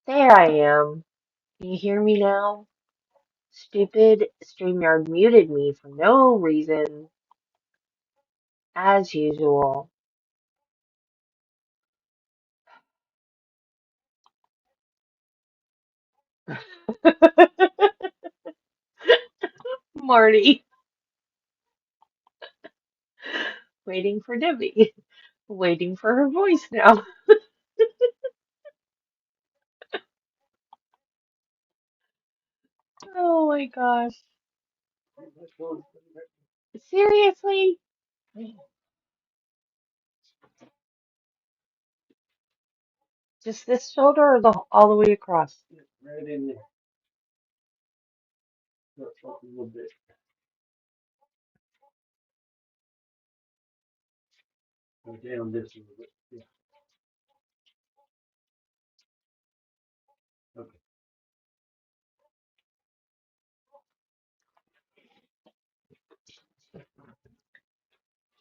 There I am. Can you hear me now? Stupid StreamYard muted me for no reason, as usual. Marty, waiting for Debbie, waiting for her voice now. Oh my gosh. Seriously? Just this shoulder or all the way across?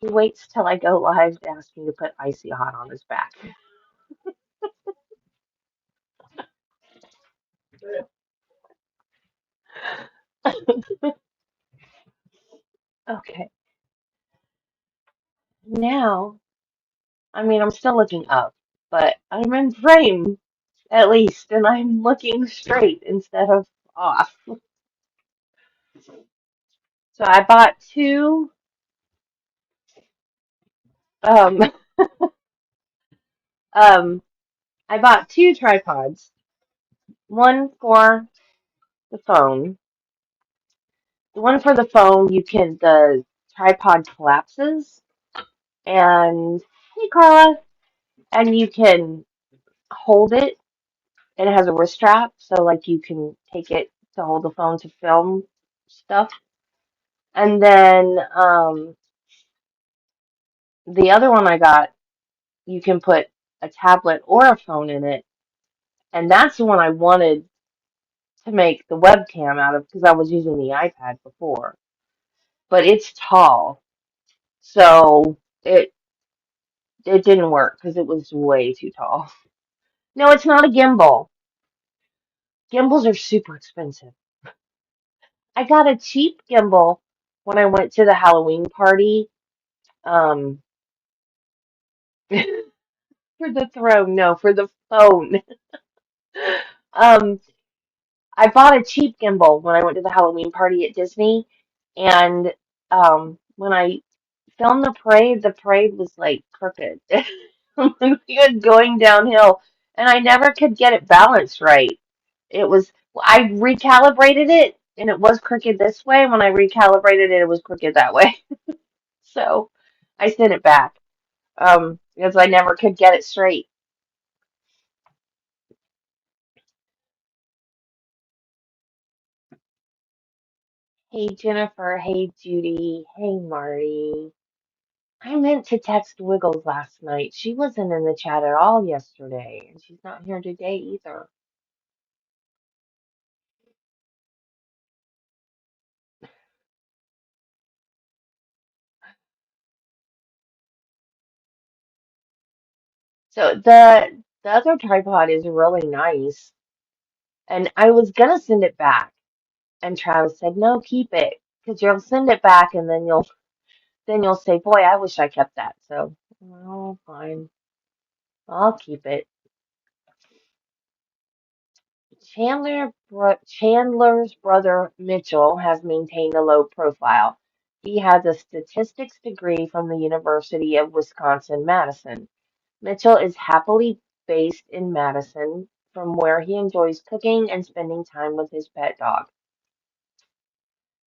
He waits till I go live to ask me to put icy hot on his back. Okay. Now, I mean, I'm still looking up, but I'm in frame at least, and I'm looking straight instead of off. So I bought um um I bought two tripods. One for the phone. The one for the phone the tripod collapses and hey Carla, and you can hold it and it has a wrist strap so like you can take it to hold the phone to film stuff. And then the other one I got, you can put a tablet or a phone in it, and that's the one I wanted to make the webcam out of because I was using the iPad before. But it's tall, so it didn't work because it was way too tall. No, it's not a gimbal. Gimbals are super expensive. I got a cheap gimbal when I went to the Halloween party. Um, for the throne, no, for the phone. Um, I bought a cheap gimbal when I went to the Halloween party at Disney, and when I filmed the parade was like crooked. When we were going downhill, and I never could get it balanced right. I recalibrated it, and it was crooked this way. When I recalibrated it, it was crooked that way. So I sent it back, because I never could get it straight. Hey Jennifer, hey Judy, hey Marty. I meant to text Wiggles last night. She wasn't in the chat at all yesterday, and she's not here today either. So the other tripod is really nice, and I was gonna send it back, and Travis said, "No, keep it, because you'll send it back, and then you'll say, 'Boy, I wish I kept that.'" So, oh, fine, I'll keep it. Chandler's brother Mitchell has maintained a low profile. He has a statistics degree from the University of Wisconsin-Madison. Mitchell is happily based in Madison, from where he enjoys cooking and spending time with his pet dog.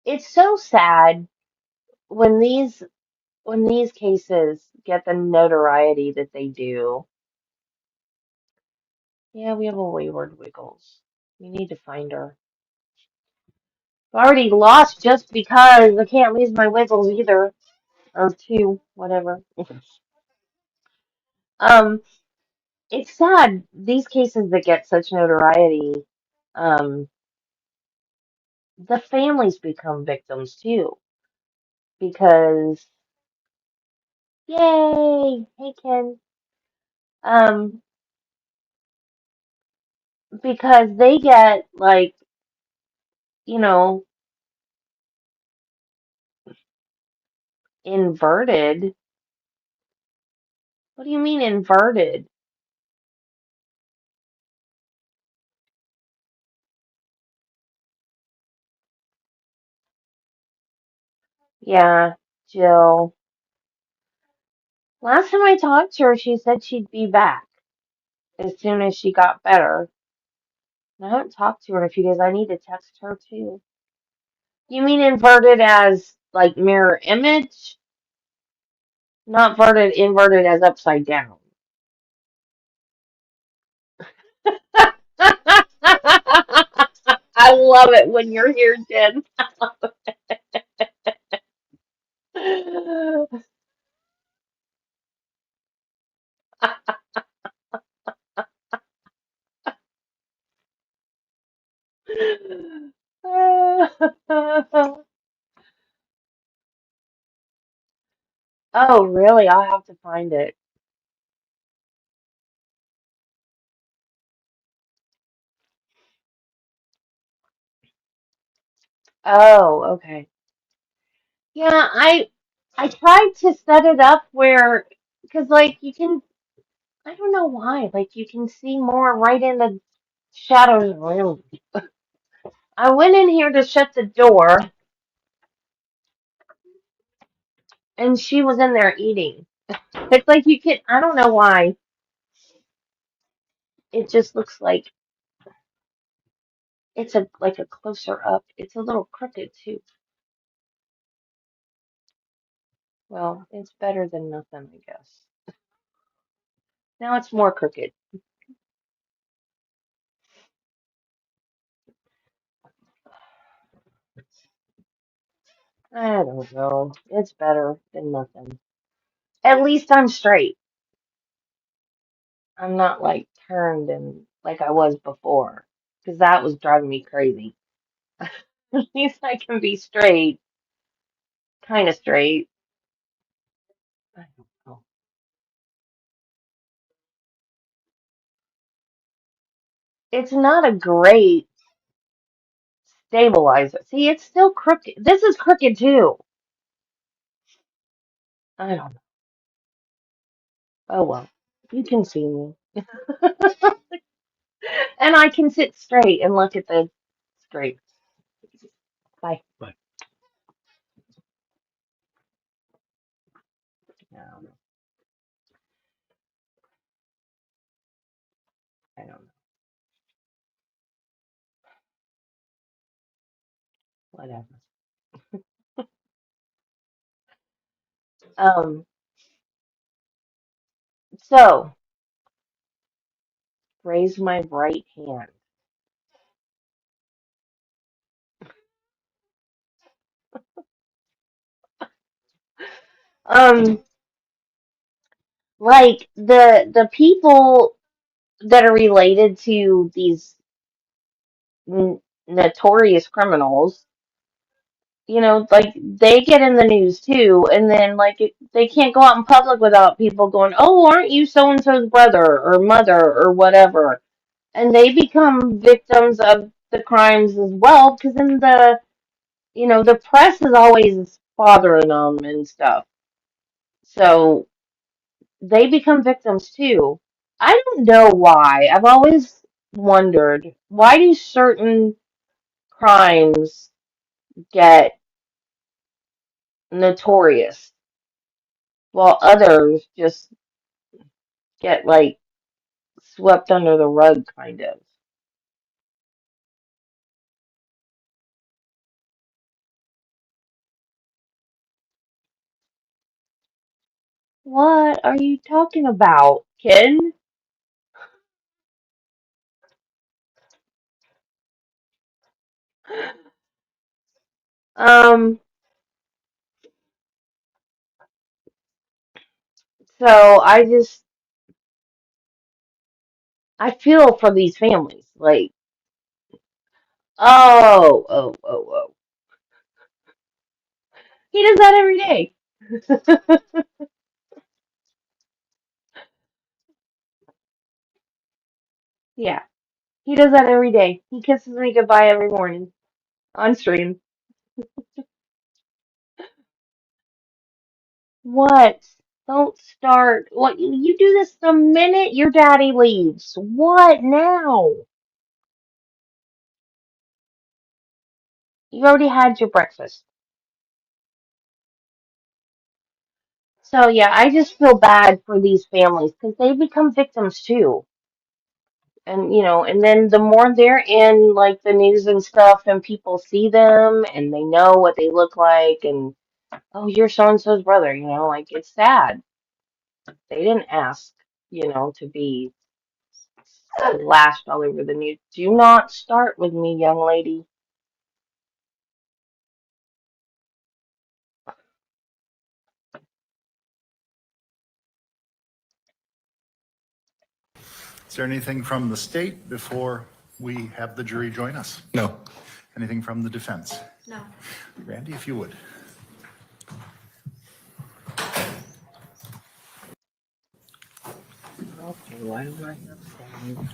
It's so sad when these cases get the notoriety that they do. Yeah, we have a wayward Wiggles. We need to find her. Already lost just because I can't lose my Wiggles either. Or two, whatever. Um, it's sad. These cases that get such notoriety, um, the families become victims too. Because, yay! Hey, Ken. Um, because they get like, you know, inverted. What do you mean inverted? Yeah, Jill. Last time I talked to her, she said she'd be back as soon as she got better. I haven't talked to her in a few days. I need to text her too. You mean inverted as like mirror image? Not inverted as upside down. I love it when you're here, Jen. Oh, really? I'll have to find it. Oh, okay. Yeah, I tried to set it up where, because like you can, I don't know why, like you can see more right in the shadows room. I went in here to shut the door, and she was in there eating. It's like you can, I don't know why. It just looks like it's a like a closer up. It's a little crooked too. Well, it's better than nothing, I guess. Now it's more crooked. I don't know. It's better than nothing. At least I'm straight. I'm not like turned and like I was before, because that was driving me crazy. At least I can be straight, kind of straight. I don't know. It's not a great stabilizer. See, it's still crooked. This is crooked too. I don't know. Oh well, you can see me. And I can sit straight and look at the straight. Bye. I don't know. I don't know. Whatever. Um, so raise my right hand. Um, like the people that are related to these notorious criminals, like they get in the news too, and then like they can't go out in public without people going, "Oh, aren't you so and so's brother or mother or whatever?" And they become victims of the crimes as well, because in the press is always bothering them and stuff. So they become victims too. I don't know why. I've always wondered, why do certain crimes get notorious while others just get like swept under the rug kind of. What are you talking about, Ken? Um, so I feel for these families. Like, oh, oh, oh, oh. He does that every day. Yeah. He does that every day. He kisses me goodbye every morning on stream. What? Don't start. What? You do this the minute your daddy leaves. What now? You already had your breakfast. So yeah, I just feel bad for these families because they become victims too. And and then the more they're in like the news and stuff and people see them and they know what they look like and oh, you're so and so's brother, like it's sad. They didn't ask, to be lashed all over the news. Do not start with me, young lady. Is there anything from the state before we have the jury join us? No. Anything from the defense? No. Randy, if you would. Okay, why do I have sound?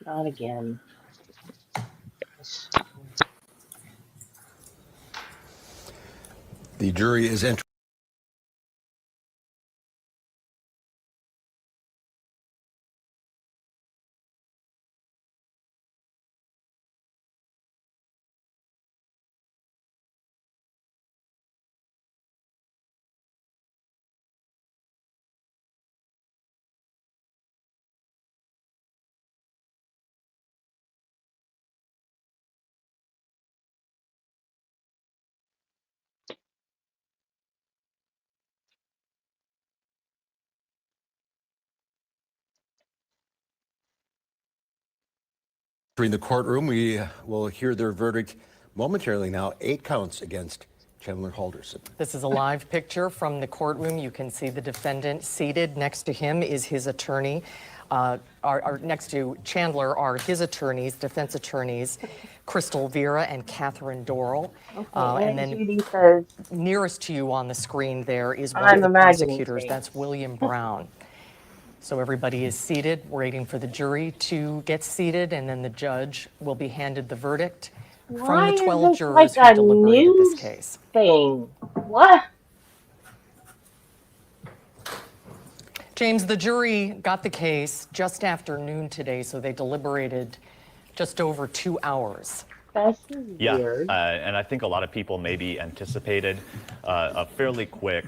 Not again. The jury is entering. In the courtroom, we will hear their verdict momentarily now. 8 counts against Chandler Halderson. This is a live picture from the courtroom. You can see the defendant seated. Next to him is his attorney. Next to Chandler are his attorneys, defense attorneys, Crystal Vera and Catherine Dorrell. Okay, and then Judy says, nearest to you on the screen there is one I'm of the imagining prosecutors. things. That's William Brown. So everybody is seated, waiting for the jury to get seated, and then the judge will be handed the verdict Why from the is 12 this jurors like who a deliberated this news case. thing? What? James, the jury got the case just after noon today, so they deliberated just over 2 hours. This is weird. And I think a lot of people maybe anticipated a fairly quick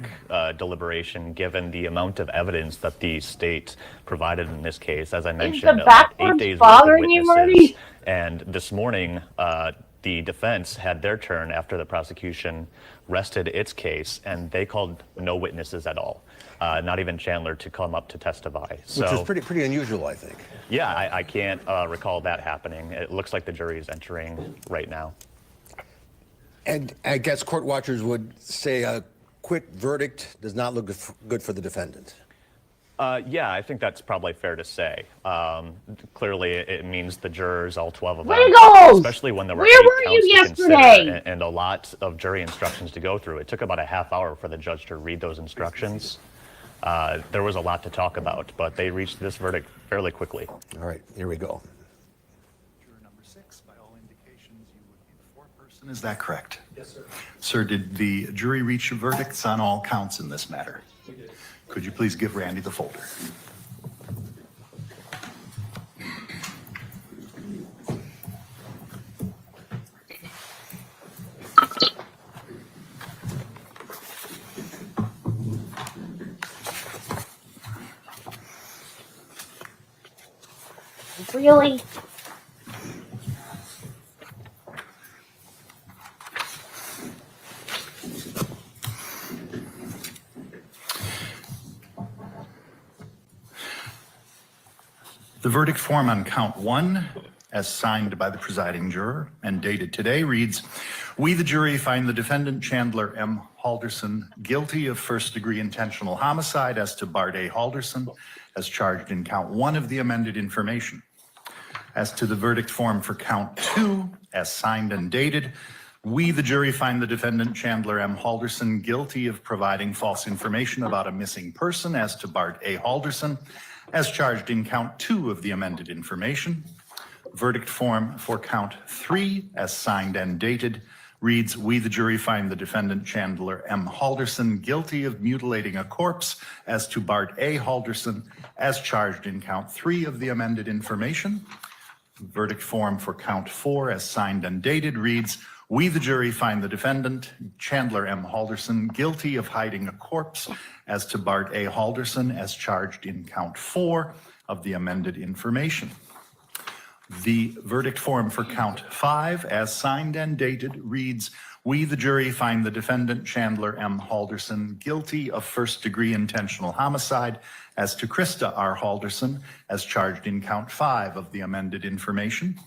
deliberation given the amount of evidence that the state provided in this case. As I mentioned, the about 8 backwards days worth of bothering you, witnesses. Marty? And this morning, the defense had their turn after the prosecution rested its case, and they called no witnesses at all. Not even Chandler to come up to testify. Which is pretty unusual, I think. Yeah, I can't recall that happening. It looks like the jury is entering right now. And I guess court watchers would say a quick verdict does not look good for the defendant. Yeah, I think that's probably fair to say. Clearly, it means the jurors, all 12 of them, Wiggles! especially when there were Where 8 were you counts to yesterday? consider and a lot of jury instructions to go through. It took about a half hour for the judge to read those instructions. There was a lot to talk about, but they reached this verdict fairly quickly. All right, here we go. Juror number 6, by all indications, you would be the foreperson. Is that correct? Yes, sir. Sir, did the jury reach verdicts on all counts in this matter? We did. Could you please give Randy the folder? Really? The verdict form on count 1, as signed by the presiding juror and dated today, reads, "We, the jury, find the defendant Chandler M. Halderson guilty of first-degree intentional homicide as to Bart A. Halderson, as charged in count 1 of the amended information. As to the verdict form for count 2, as signed and dated, We, the jury, find the defendant Chandler M. Halderson guilty of providing false information about a missing person as to Bart A. Halderson, as charged in count 2 of the amended information. Verdict form for count 3, as signed and dated, reads, we, the jury, find the defendant Chandler M. Halderson guilty of mutilating a corpse as to Bart A. Halderson, as charged in count 3 of the amended information. Verdict form for count 4, as signed and dated, reads, we, the jury, find the defendant Chandler M. Halderson guilty of hiding a corpse as to Bart A. Halderson, as charged in count 4 of the amended information. The verdict form for count 5, as signed and dated, reads, we, the jury, find the defendant Chandler M. Halderson guilty of first-degree intentional homicide as to Krista R. Halderson, as charged in count 5 of the amended information.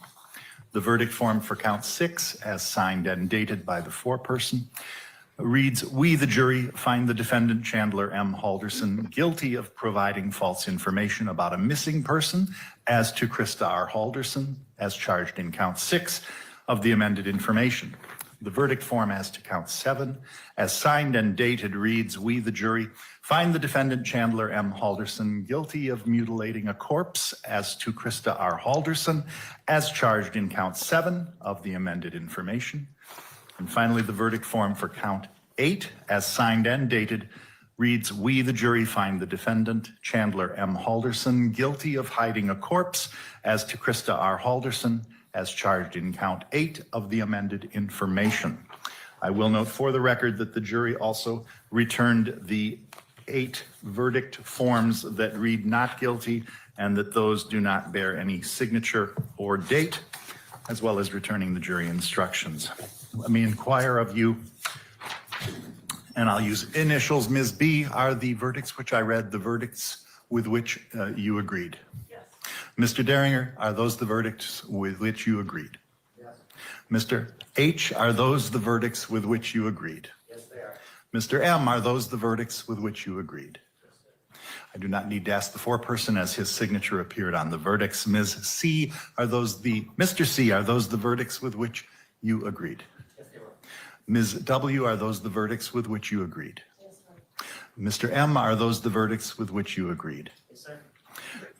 The verdict form for count 6, as signed and dated by the foreperson, reads, we, the jury, find the defendant Chandler M. Halderson guilty of providing false information about a missing person as to Krista R. Halderson, as charged in count 6 of the amended information. The verdict form as to count 7, as signed and dated, reads, we, the jury, find the defendant Chandler M. Halderson guilty of mutilating a corpse as to Krista R. Halderson, as charged in count 7 of the amended information. And finally, the verdict form for count 8, as signed and dated, reads, we, the jury, find the defendant Chandler M. Halderson guilty of hiding a corpse as to Krista R. Halderson, as charged in count 8 of the amended information. I will note for the record that the jury also returned the 8 verdict forms that read not guilty and that those do not bear any signature or date, as well as returning the jury instructions. Let me inquire of you, and I'll use initials. Ms. B, are the verdicts which I read the verdicts with which you agreed? Yes. Mr. Deringer, are those the verdicts with which you agreed? Yes. Mr. H, are those the verdicts with which you agreed? Yes, they are. Mr. M, are those the verdicts with which you agreed? Yes, I do not need to ask the foreperson as his signature appeared on the verdicts. Ms. C, are those the, Mr. C, are those the verdicts with which you agreed? Yes, they were. Ms. W, are those the verdicts with which you agreed? Yes, sir. Mr. M, are those the verdicts with which you agreed? Yes, sir.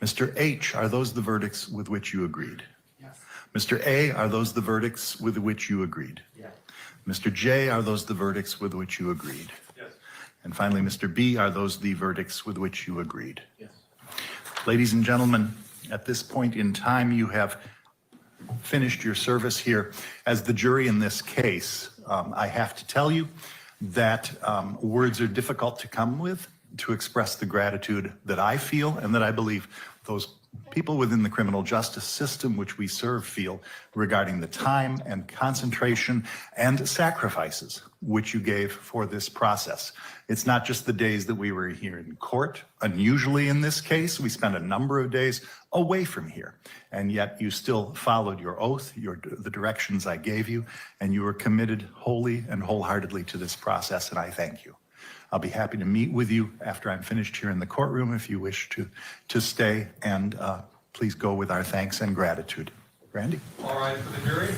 Mr. H, are those the verdicts with which you agreed? Yes. Mr. A, are those the verdicts with which you agreed? Yes. Mr. J, are those the verdicts with which you agreed? Yes. And finally, Mr. B, are those the verdicts with which you agreed? Yes. Ladies and gentlemen, at this point in time, you have finished your service here as the jury in this case. I have to tell you that words are difficult to come with to express the gratitude that I feel and that I believe those people within the criminal justice system which we serve feel regarding the time and concentration and sacrifices which you gave for this process. It's not just the days that we were here in court. Unusually in this case, we spent a number of days away from here, and yet you still followed your oath, the directions I gave you, and you were committed wholly and wholeheartedly to this process, and I thank you. I'll be happy to meet with you after I'm finished here in the courtroom if you wish to stay, and please go with our thanks and gratitude. Randy? All right, for the jury.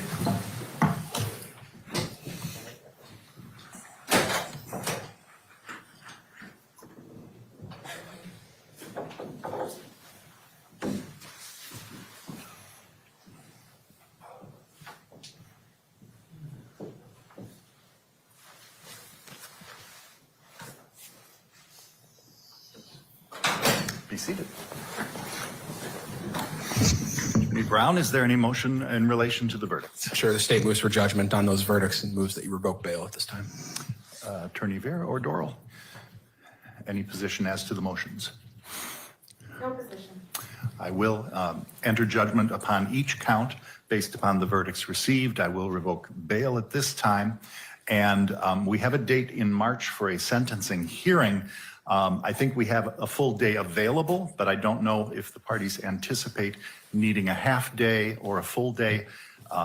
Be seated. Attorney Brown, is there any motion in relation to the verdicts? Sure, the state moves for judgment on those verdicts and moves that you revoke bail at this time. Attorney Vera or Doral? Any position as to the motions? No position. I will enter judgment upon each count based upon the verdicts received. I will revoke bail at this time. And we have a date in March for a sentencing hearing. I think we have a full day available, but I don't know if the parties anticipate needing a half day or a full day. Do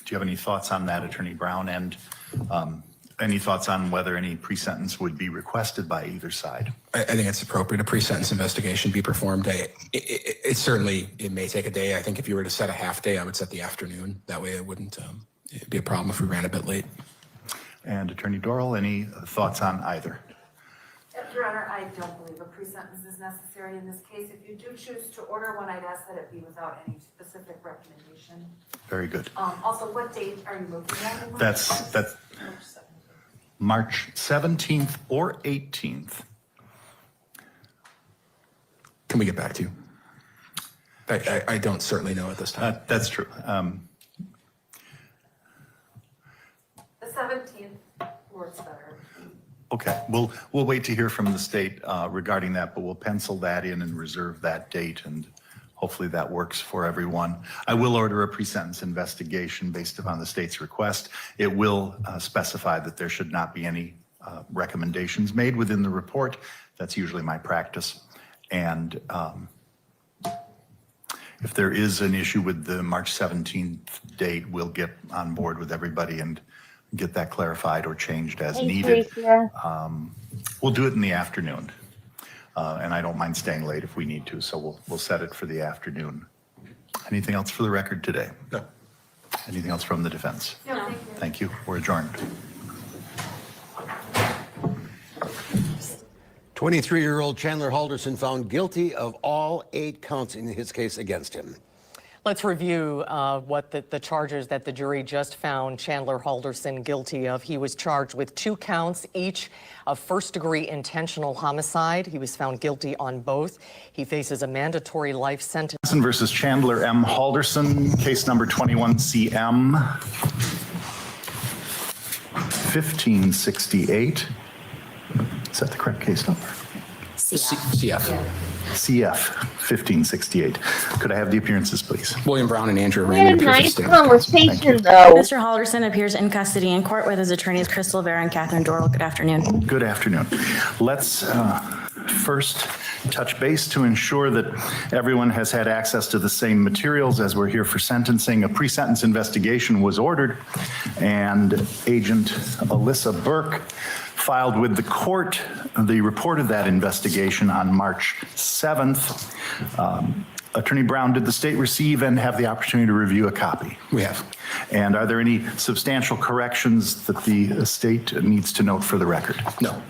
you have any thoughts on that, Attorney Brown? And any thoughts on whether any pre-sentence would be requested by either side? I think it's appropriate a pre-sentence investigation be performed. It certainly, it may take a day. I think if you were to set a half day, I would set the afternoon. That way it wouldn't It'd be a problem if we ran a bit late. And Attorney Doral, any thoughts on either? Your Honor, I don't believe a pre-sentence is necessary in this case. If you do choose to order one, I'd ask that it be without any specific recommendation. Very good. Also, what date are you looking at? That's March 17th or 18th. Can we get back to you? I don't certainly know at this time. That's true. The 17th works better. Okay, we'll wait to hear from the state regarding that, but we'll pencil that in and reserve that date, and hopefully that works for everyone. I will order a pre-sentence investigation based upon the state's request. It will specify that there should not be any recommendations made within the report. That's usually my practice. And if there is an issue with the March 17th date, we'll get on board with everybody and get that clarified or changed as needed. We'll do it in the afternoon. And I don't mind staying late if we need to, so we'll set it for the afternoon. Anything else for the record today? No. Anything else from the defense? No, thank you. Thank you. We're adjourned. 23-year-old Chandler Halderson found guilty of all 8 counts in his case against him. Let's review what the charges that the jury just found Chandler Halderson guilty of. He was charged with 2 counts, each of first-degree intentional homicide. He was found guilty on both. He faces a mandatory life sentence. Versus Chandler M. Halderson, case number 21CM 1568. Is that the correct case number? CF. CF 1568. Could I have the appearances, please? William Brown and Andrew We had a Raymond. nice conversation, though. Mr. Halderson appears in custody in court with his attorneys Crystal Vera and Catherine Doral. Good afternoon. Good afternoon. Let's first touch base to ensure that everyone has had access to the same materials as we're here for sentencing. A pre-sentence investigation was ordered, and Agent Alyssa Burke filed with the court the report of that investigation on March 7th. Attorney Brown, did the state receive and have the opportunity to review a copy? We have. And are there any substantial corrections that the state needs to note for the record? No.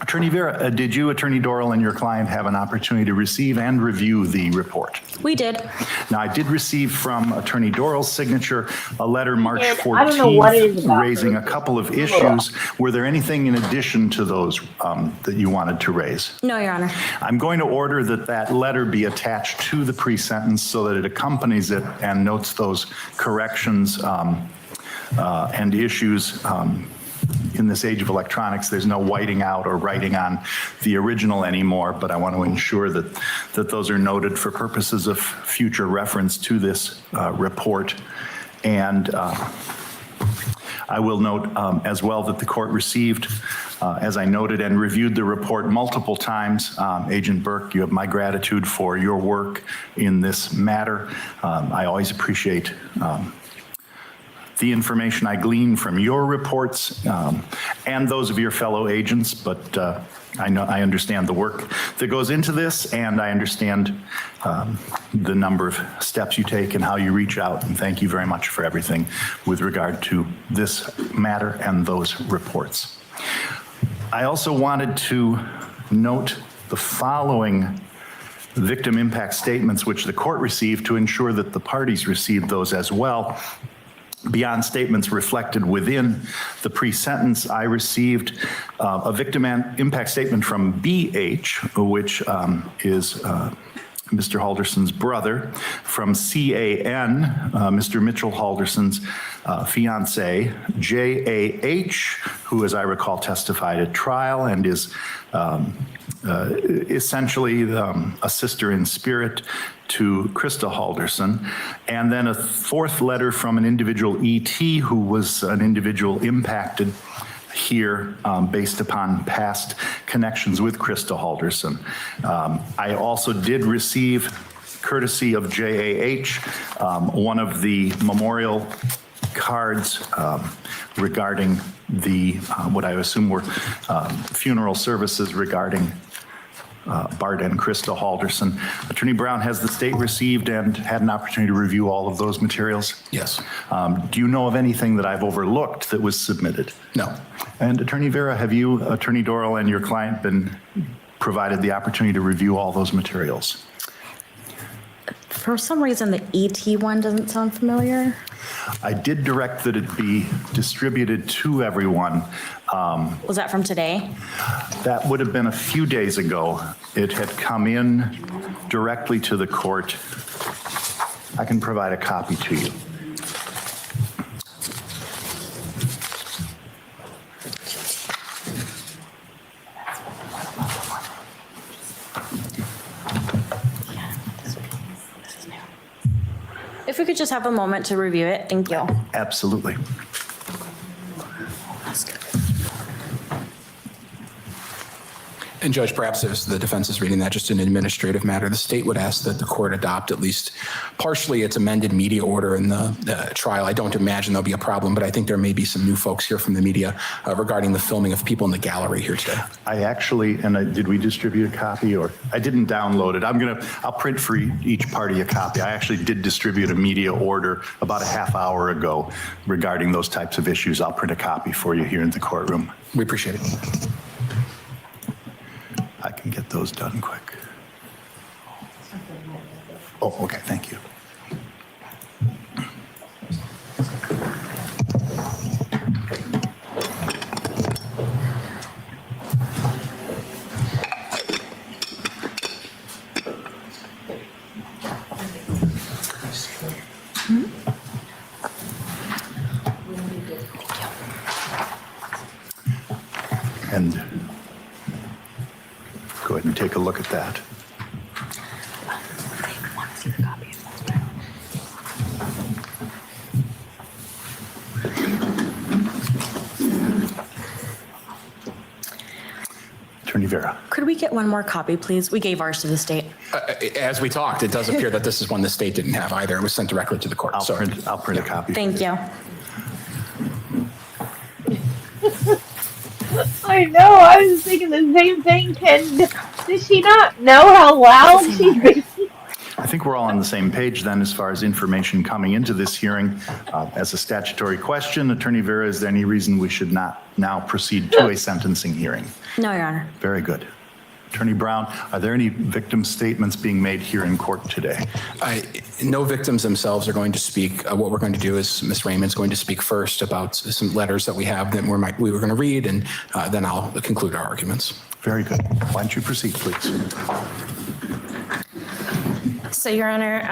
Attorney Vera, did you, Attorney Doral, and your client have an opportunity to receive and review the report? We did. Now, I did receive from Attorney Doral's signature a letter March I don't know what it is 14th about raising her. a couple of issues. Were there anything in addition to those that you wanted to raise? No, Your Honor. I'm going to order that that letter be attached to the pre-sentence so that it accompanies it and notes those corrections and issues. In this age of electronics, there's no whiting out or writing on the original anymore, but I want to ensure that those are noted for purposes of future reference to this report. And I will note as well that the court received, as I noted, and reviewed the report multiple times. Agent Burke, you have my gratitude for your work in this matter. I always appreciate the information I glean from your reports and those of your fellow agents, but I understand the work that goes into this, and I understand the number of steps you take and how you reach out, and thank you very much for everything with regard to this matter and those reports. I also wanted to note the following victim impact statements which the court received to ensure that the parties received those as well. Beyond statements reflected within the pre-sentence, I received a victim impact statement from BH, which is Mr. Halderson's brother, from CAN, Mr. Mitchell Halderson's fiance, JAH, who, as I recall, testified at trial and is essentially a sister in spirit to Krista Halderson, and then a 4th letter from an individual E.T. who was an individual impacted here based upon past connections with Krista Halderson. I also did receive, courtesy of JAH, one of the memorial cards regarding the, what I assume were funeral services regarding Bart and Krista Halderson. Attorney Brown, has the state received and had an opportunity to review all of those materials? Yes. Do you know of anything that I've overlooked that was submitted? No. And Attorney Vera, have you, Attorney Doral, and your client been provided the opportunity to review all those materials? For some reason, the ET one doesn't sound familiar. I did direct that it be distributed to everyone. Was that from today? That would have been a few days ago. It had come in directly to the court. I can provide a copy to you. If we could just have a moment to review it, thank you. Absolutely. And Judge, perhaps as the defense is reading that, just an administrative matter, the state would ask that the court adopt at least partially its amended media order in the trial. I don't imagine there'll be a problem, but I think there may be some new folks here from the media regarding the filming of people in the gallery here today. I actually, did we distribute a copy, or I didn't download it. I'll print for each party a copy. I actually did distribute a media order about a half hour ago regarding those types of issues. I'll print a copy for you here in the courtroom. We appreciate it. I can get those done quick. Oh, okay, thank you. And go ahead and take a look at that. Attorney Vera. Could we get one more copy, please? We gave ours to the state. As we talked, it does appear that this is one the state didn't have either. It was sent directly to the court. I'll print a copy. Thank you. I know, I was thinking the same thing. Does she not know how loud she's been? I think we're all on the same page then as far as information coming into this hearing. As a statutory question, Attorney Vera, is there any reason we should not now proceed to a sentencing hearing? No, Your Honor. Very good. Attorney Brown, are there any victim statements being made here in court today? No victims themselves are going to speak. What we're going to do is Ms. Raymond's going to speak first about some letters that we have that we were going to read, and then I'll conclude our arguments. Very good. Why don't you proceed, please? So, Your Honor,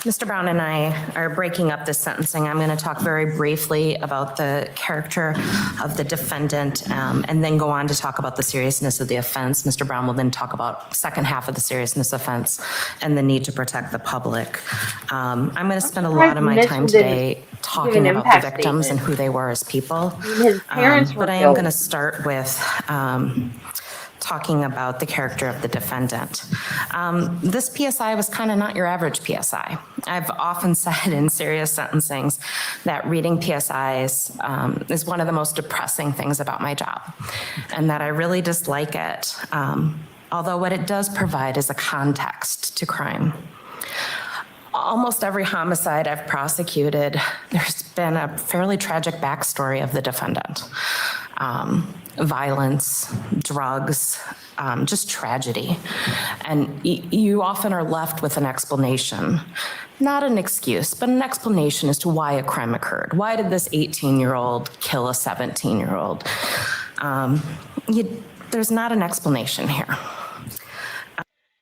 Mr. Brown and I are breaking up this sentencing. I'm going to talk very briefly about the character of the defendant and then go on to talk about the seriousness of the offense. Mr. Brown will then talk about the second half of the seriousness offense and the need to protect the public. I'm going to spend a lot of my time today talking about the victims and who they were as people. His parents were but I am killed. going to start with talking about the character of the defendant. This PSI was kind of not your average PSI. I've often said in serious sentencings that reading PSIs is one of the most depressing things about my job, and that I really dislike it, although what it does provide is a context to crime. Almost every homicide I've prosecuted, there's been a fairly tragic backstory of the defendant. Violence, drugs, just tragedy. And you often are left with an explanation, not an excuse, but an explanation as to why a crime occurred. Why did this 18-year-old kill a 17-year-old? There's not an explanation here.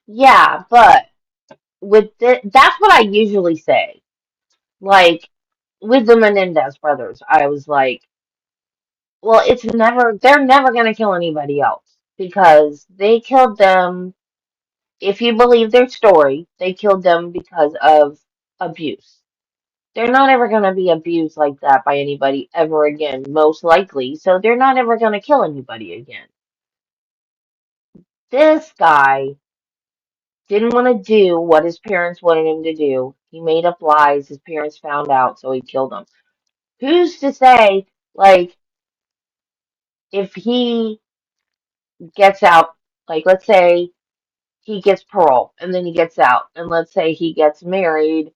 Yeah, but that's what I usually say. Like, with the Menendez brothers, I was like, well, they're never going to kill anybody else because they killed them. If you believe their story, they killed them because of abuse. They're not ever going to be abused like that by anybody ever again, most likely. So they're not ever going to kill anybody again. This guy didn't want to do what his parents wanted him to do. He made up lies. His parents found out, so he killed them. Who's to say, like, if he gets out, like, let's say he gets parole and then he gets out, and let's say he gets married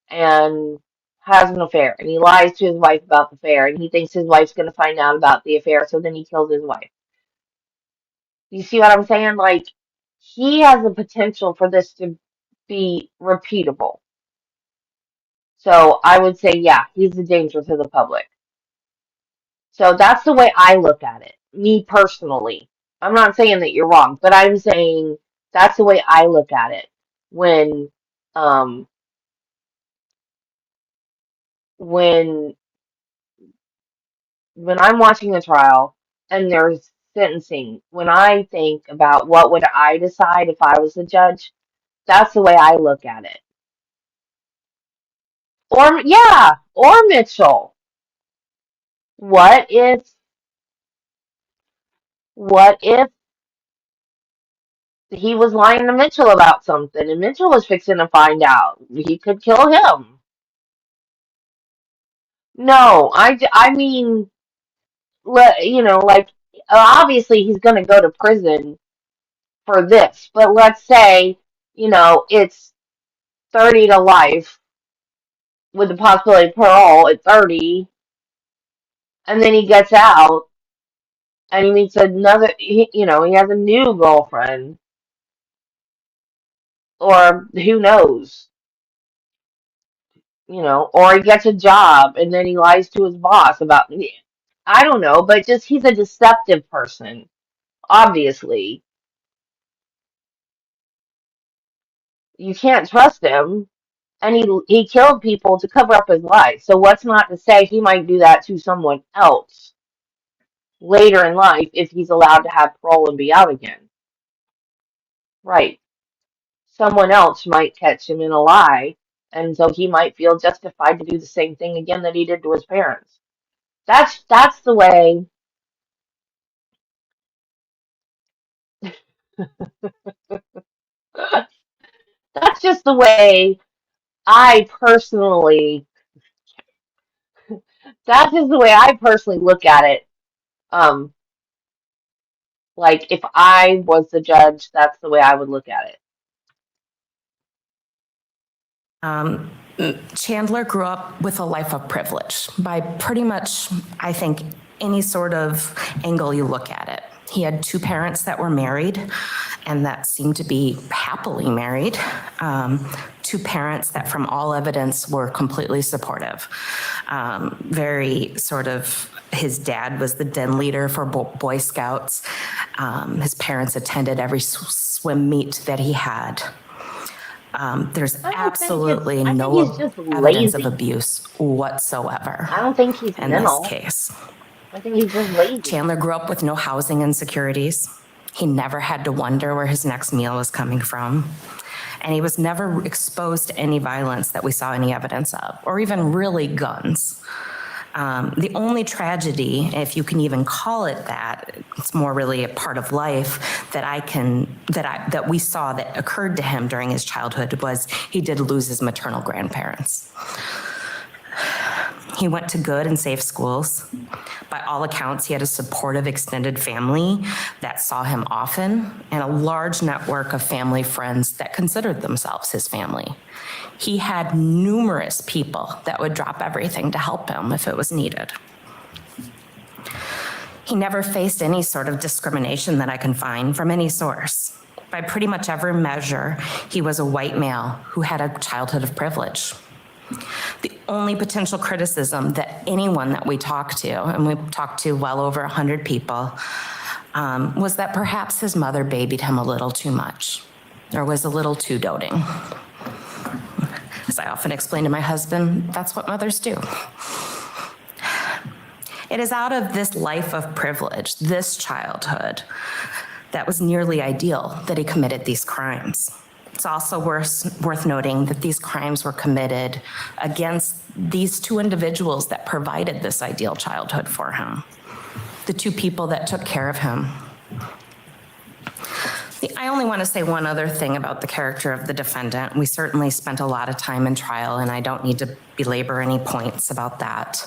and has an affair, and he lies to his wife about the affair, and he thinks his wife's going to find out about the affair, so then he kills his wife. You see what I'm saying? Like, he has the potential for this to be repeatable. So I would say, yeah, he's a danger to the public. So that's the way I look at it, me personally. I'm not saying that you're wrong, but I'm saying that's the way I look at it when um when when I'm watching a trial and there's sentencing, when I think about what would I decide if I was the judge, that's the way I look at it. Or yeah, or Mitchell. What if what if he was lying to Mitchell about something and Mitchell was fixing to find out? He could kill him. No, I mean, like, obviously he's going to go to prison for this, but let's say, it's 30 to life with the possibility of parole at 30, and then he gets out and he meets he has a new girlfriend, or who knows, or he gets a job and then he lies to his boss about, I don't know, but just he's a deceptive person, obviously. You can't trust him, and he killed people to cover up his life. So what's not to say he might do that to someone else later in life if he's allowed to have parole and be out again? Right. Someone else might catch him in a lie, and so he might feel justified to do the same thing again that he did to his parents. That's the way. That's just the way I personally. That's just the way I personally look at it. Um, like, if I was the judge, that's the way I would look at it. Chandler grew up with a life of privilege by pretty much, I think, any sort of angle you look at it. He had two parents that were married and that seemed to be happily married. Two parents that, from all evidence, were completely supportive. Very sort of, his dad was the den leader for Boy Scouts. His parents attended every swim meet that he had. There's absolutely no evidence of abuse whatsoever. I don't think he's in mental. this case. I think he's just lazy. Chandler grew up with no housing insecurities. He never had to wonder where his next meal was coming from. And he was never exposed to any violence that we saw any evidence of, or even really guns. The only tragedy, if you can even call it that, it's more really a part of life that we saw that occurred to him during his childhood, was he did lose his maternal grandparents. He went to good and safe schools. By all accounts, he had a supportive extended family that saw him often, and a large network of family friends that considered themselves his family. He had numerous people that would drop everything to help him if it was needed. He never faced any sort of discrimination that I can find from any source. By pretty much every measure, he was a white male who had a childhood of privilege. The only potential criticism that anyone that we talked to, and we talked to well over 100 people, was that perhaps his mother babied him a little too much, or was a little too doting. As I often explain to my husband, that's what mothers do. It is out of this life of privilege, this childhood, that was nearly ideal, that he committed these crimes. It's also worth noting that these crimes were committed against these two individuals that provided this ideal childhood for him, the two people that took care of him. I only want to say one other thing about the character of the defendant. We certainly spent a lot of time in trial, and I don't need to belabor any points about that.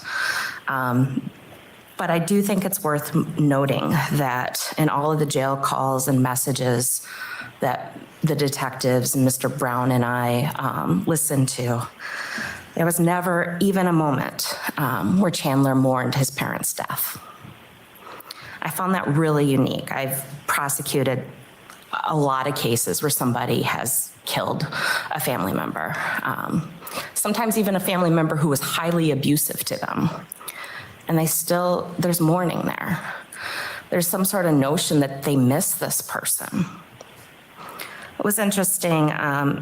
But I do think it's worth noting that in all of the jail calls and messages that the detectives and Mr. Brown and I listened to, there was never even a moment where Chandler mourned his parents' death. I found that really unique. I've prosecuted a lot of cases where somebody has killed a family member, sometimes even a family member who was highly abusive to them. And there's mourning there. There's some sort of notion that they miss this person. It was interesting,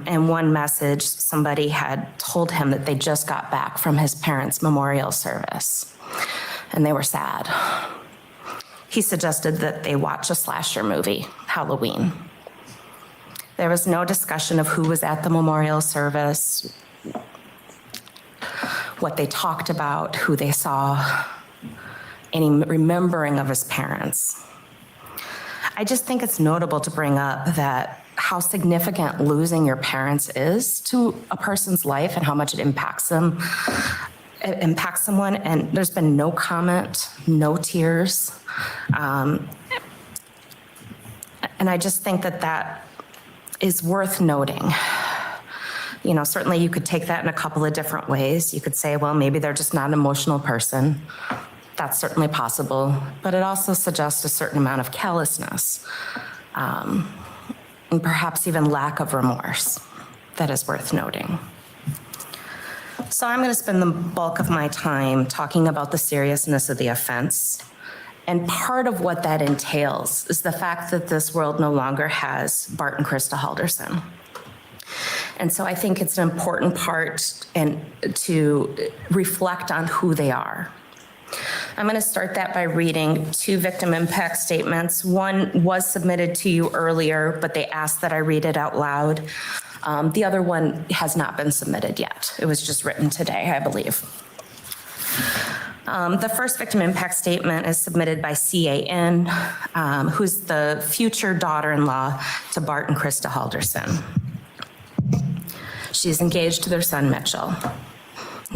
in one message, somebody had told him that they just got back from his parents' memorial service, and they were sad. He suggested that they watch a slasher movie, Halloween. There was no discussion of who was at the memorial service, what they talked about, who they saw, any remembering of his parents. I just think it's notable to bring up that how significant losing your parents is to a person's life and how much it impacts them. It impacts someone, and there's been no comment, no tears. And I just think that is worth noting. You know, certainly you could take that in a couple of different ways. You could say, well, maybe they're just not an emotional person. That's certainly possible, but it also suggests a certain amount of callousness, and perhaps even lack of remorse that is worth noting. So I'm going to spend the bulk of my time talking about the seriousness of the offense. And part of what that entails is the fact that this world no longer has Bart and Krista Halderson. And so I think it's an important part to reflect on who they are. I'm going to start that by reading two victim impact statements. One was submitted to you earlier, but they asked that I read it out loud. The other one has not been submitted yet. It was just written today, I believe. The first victim impact statement is submitted by CAN, who's the future daughter-in-law to Bart and Krista Halderson. She's engaged to their son, Mitchell.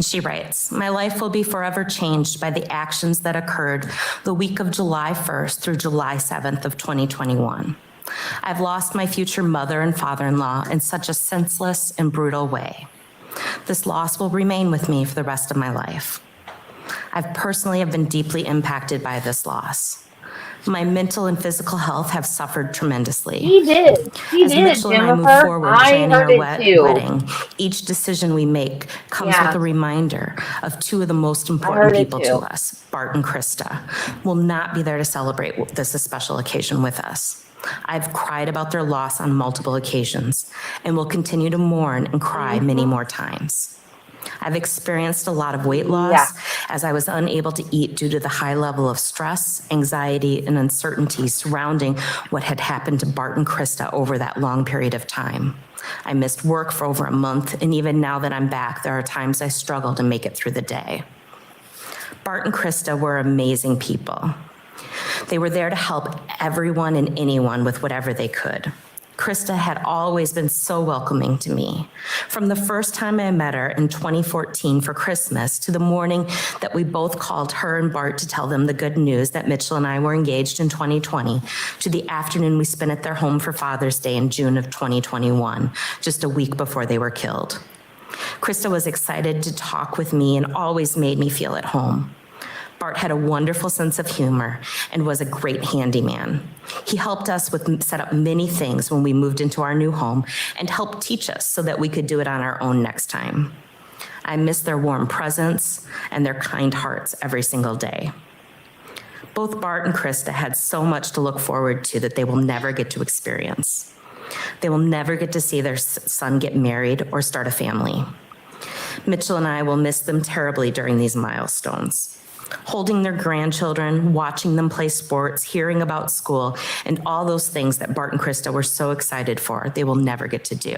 She writes, "My life will be forever changed by the actions that occurred the week of July 1st through July 7th of 2021. I've lost my future mother and father-in-law in such a senseless and brutal way. This loss will remain with me for the rest of my life. I've personally been deeply impacted by this loss. My mental and physical health have suffered tremendously. He did. He As did, Mitchell and I move Jennifer. forward I planning heard our it too. wedding, each decision we make comes Yeah. with a reminder of two of the most heard important it people too. to us, Bart and Krista, will not be there to celebrate this special occasion with us. I've cried about their loss on multiple occasions and will continue to mourn and cry many more times. I've experienced a lot of weight loss as I was unable to eat due to the high level of stress, anxiety, and uncertainty surrounding what had happened to Bart and Krista over that long period of time. I missed work for over a month, and even now that I'm back, there are times I struggle to make it through the day. Bart and Krista were amazing people. They were there to help everyone and anyone with whatever they could. Krista had always been so welcoming to me. From the first time I met her in 2014 for Christmas to the morning that we both called her and Bart to tell them the good news that Mitchell and I were engaged in 2020, to the afternoon we spent at their home for Father's Day in June of 2021, just a week before they were killed. Krista was excited to talk with me and always made me feel at home. Bart had a wonderful sense of humor and was a great handyman. He helped us set up many things when we moved into our new home and helped teach us so that we could do it on our own next time. I miss their warm presence and their kind hearts every single day. Both Bart and Krista had so much to look forward to that they will never get to experience. They will never get to see their son get married or start a family. Mitchell and I will miss them terribly during these milestones. Holding their grandchildren, watching them play sports, hearing about school, and all those things that Bart and Krista were so excited for, they will never get to do.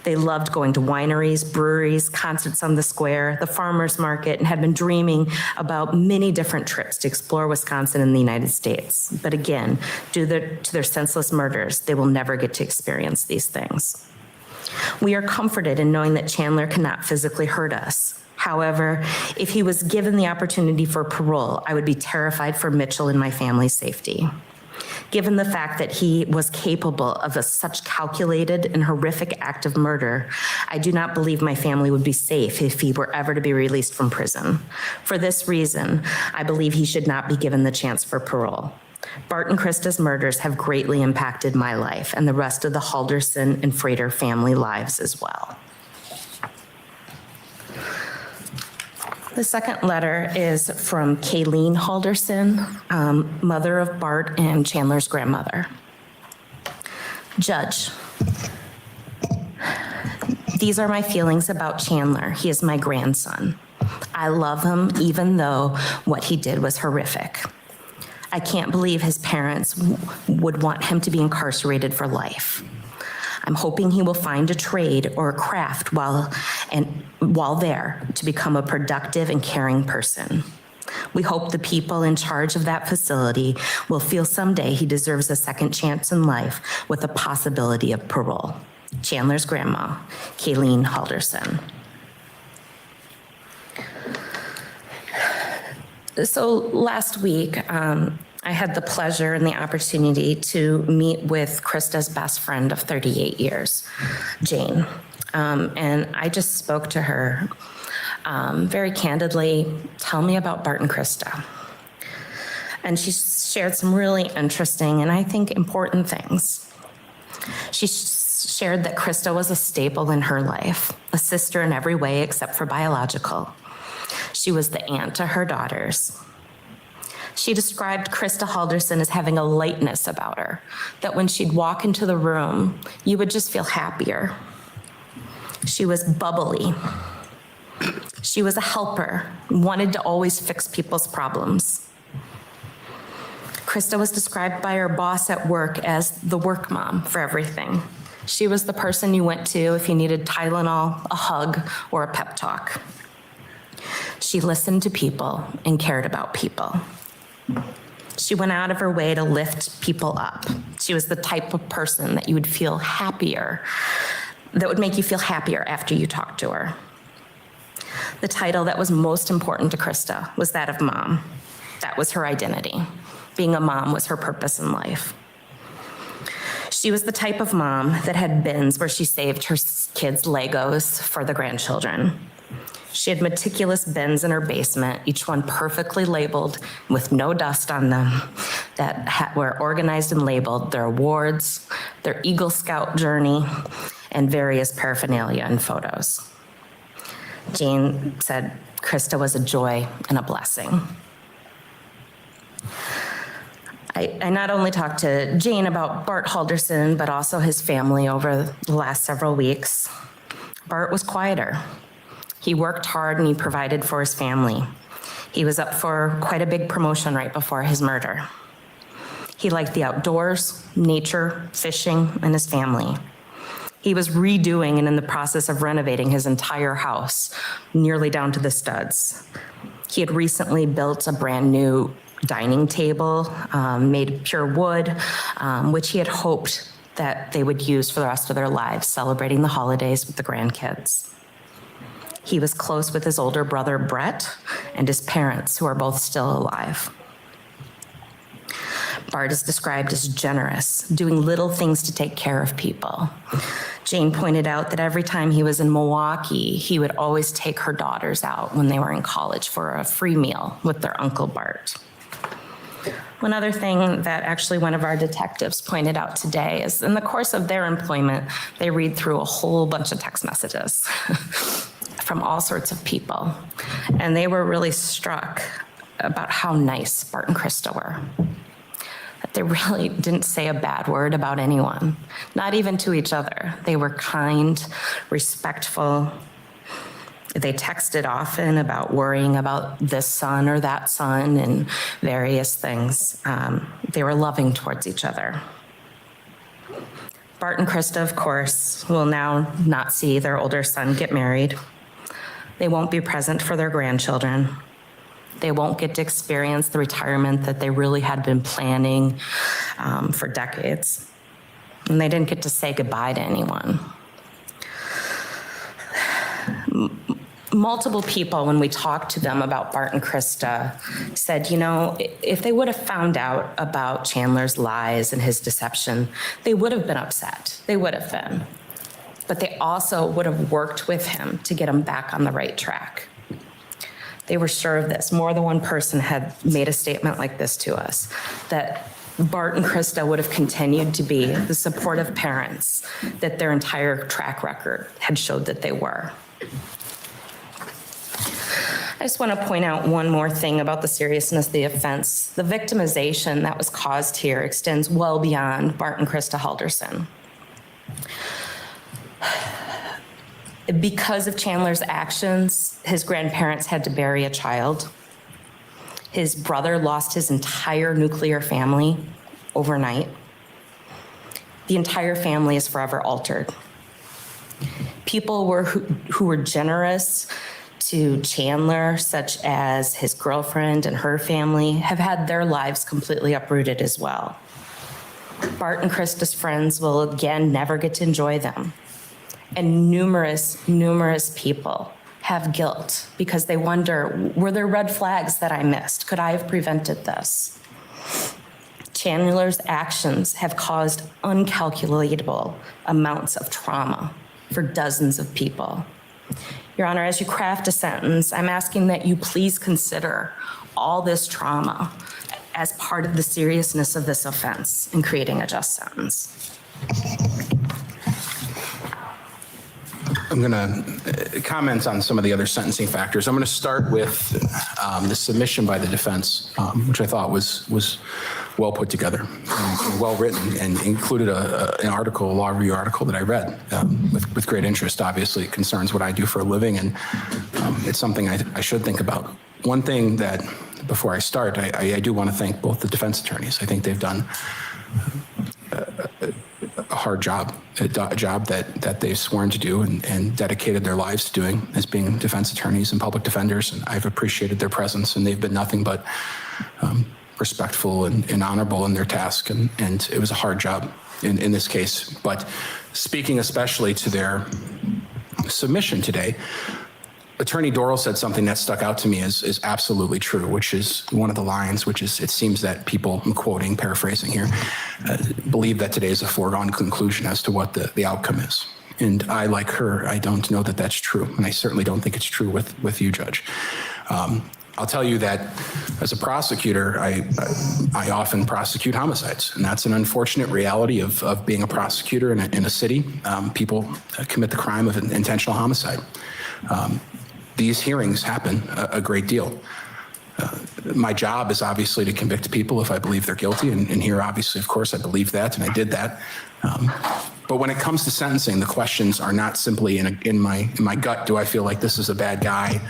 They loved going to wineries, breweries, concerts on the square, the farmers market, and had been dreaming about many different trips to explore Wisconsin and the United States. But again, due to their senseless murders, they will never get to experience these things. We are comforted in knowing that Chandler cannot physically hurt us. However, if he was given the opportunity for parole, I would be terrified for Mitchell and my family's safety. Given the fact that he was capable of such calculated and horrific act of murder, I do not believe my family would be safe if he were ever to be released from prison. For this reason, I believe he should not be given the chance for parole. Bart and Krista's murders have greatly impacted my life and the rest of the Halderson and Frater family lives as well. The second letter is from Kayleen Halderson, mother of Bart and Chandler's grandmother. Judge, these are my feelings about Chandler. He is my grandson. I love him even though what he did was horrific. I can't believe his parents would want him to be incarcerated for life. I'm hoping he will find a trade or a craft while there to become a productive and caring person. We hope the people in charge of that facility will feel someday he deserves a second chance in life with the possibility of parole. Chandler's grandma, Kayleen Halderson. So last week, I had the pleasure and the opportunity to meet with Krista's best friend of 38 years, Jane. And I just spoke to her very candidly, tell me about Bart and Krista. And she shared some really interesting and I think important things. She shared that Krista was a staple in her life, a sister in every way except for biological. She was the aunt to her daughters. She described Krista Halderson as having a lightness about her, that when she'd walk into the room, you would just feel happier. She was bubbly. She was a helper, wanted to always fix people's problems. Krista was described by her boss at work as the work mom for everything. She was the person you went to if you needed Tylenol, a hug, or a pep talk. She listened to people and cared about people. She went out of her way to lift people up. She was the type of person that you would feel happier, that would make you feel happier after you talked to her. The title that was most important to Krista was that of mom. That was her identity. Being a mom was her purpose in life. She was the type of mom that had bins where she saved her kids' Legos for the grandchildren. She had meticulous bins in her basement, each one perfectly labeled with no dust on them, that were organized and labeled their awards, their Eagle Scout journey, and various paraphernalia and photos. Jane said Krista was a joy and a blessing. I not only talked to Jane about Bart Halderson, but also his family over the last several weeks. Bart was quieter. He worked hard and he provided for his family. He was up for quite a big promotion right before his murder. He liked the outdoors, nature, fishing, and his family. He was redoing and in the process of renovating his entire house, nearly down to the studs. He had recently built a brand new dining table made of pure wood, which he had hoped that they would use for the rest of their lives, celebrating the holidays with the grandkids. He was close with his older brother, Brett, and his parents, who are both still alive. Bart is described as generous, doing little things to take care of people. Jane pointed out that every time he was in Milwaukee, he would always take her daughters out when they were in college for a free meal with their Uncle Bart. One other thing that actually one of our detectives pointed out today is in the course of their employment, they read through a whole bunch of text messages from all sorts of people. And they were really struck about how nice Bart and Krista were. That they really didn't say a bad word about anyone, not even to each other. They were kind, respectful. They texted often about worrying about this son or that son and various things. They were loving towards each other. Bart and Krista, of course, will now not see their older son get married. They won't be present for their grandchildren. They won't get to experience the retirement that they really had been planning for decades. And they didn't get to say goodbye to anyone. multiple people, when we talked to them about Bart and Krista, said, you know, if they would have found out about Chandler's lies and his deception, they would have been upset. They would have been. But they also would have worked with him to get him back on the right track. They were sure of this. More than one person had made a statement like this to us, that Bart and Krista would have continued to be the supportive parents that their entire track record had showed that they were. I just want to point out one more thing about the seriousness of the offense. The victimization that was caused here extends well beyond Bart and Krista Halderson. Because of Chandler's actions, his grandparents had to bury a child. His brother lost his entire nuclear family overnight. The entire family is forever altered. People who were generous to Chandler, such as his girlfriend and her family, have had their lives completely uprooted as well. Bart and Krista's friends will again never get to enjoy them. And numerous people have guilt because they wonder, were there red flags that I missed? Could I have prevented this? Chandler's actions have caused uncalculable amounts of trauma for dozens of people. Your Honor, as you craft a sentence, I'm asking that you please consider all this trauma as part of the seriousness of this offense in creating a just sentence. I'm going to comment on some of the other sentencing factors. I'm going to start with the submission by the defense, which I thought was well put together, and well written, and included an article, a law review article that I read with great interest. Obviously, it concerns what I do for a living, and it's something I should think about. One thing that, before I start, I do want to thank both the defense attorneys. I think they've done a hard job, a job that they've sworn to do and dedicated their lives to doing as being defense attorneys and public defenders. And I've appreciated their presence, and they've been nothing but respectful and honorable in their task. And it was a hard job in this case. But speaking especially to their submission today, Attorney Dorrell said something that stuck out to me is absolutely true, which is one of the lines, which is, it seems that people, I'm quoting, paraphrasing here, believe that today is a foregone conclusion as to what the outcome is. And I, like her, I don't know that that's true. And I certainly don't think it's true with you, Judge. I'll tell you that as a prosecutor, I often prosecute homicides. And that's an unfortunate reality of being a prosecutor in a city. People commit the crime of intentional homicide. These hearings happen a great deal. My job is obviously to convict people if I believe they're guilty, and here, obviously, of course, I believe that, and I did that. But when it comes to sentencing, the questions are not simply in my gut, do I feel like this is a bad guy?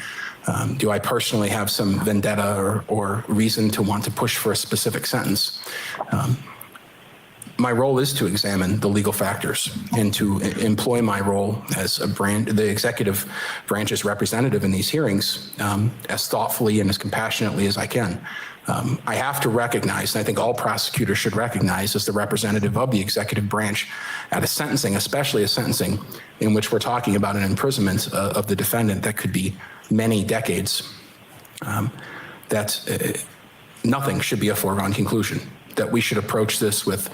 Do I personally have some vendetta or reason to want to push for a specific sentence? My role is to examine the legal factors and to employ my role as the executive branch's representative in these hearings as thoughtfully and as compassionately as I can. I have to recognize, and I think all prosecutors should recognize as the representative of the executive branch at a sentencing, especially a sentencing in which we're talking about an imprisonment of the defendant that could be many decades, that nothing should be a foregone conclusion. That we should approach this with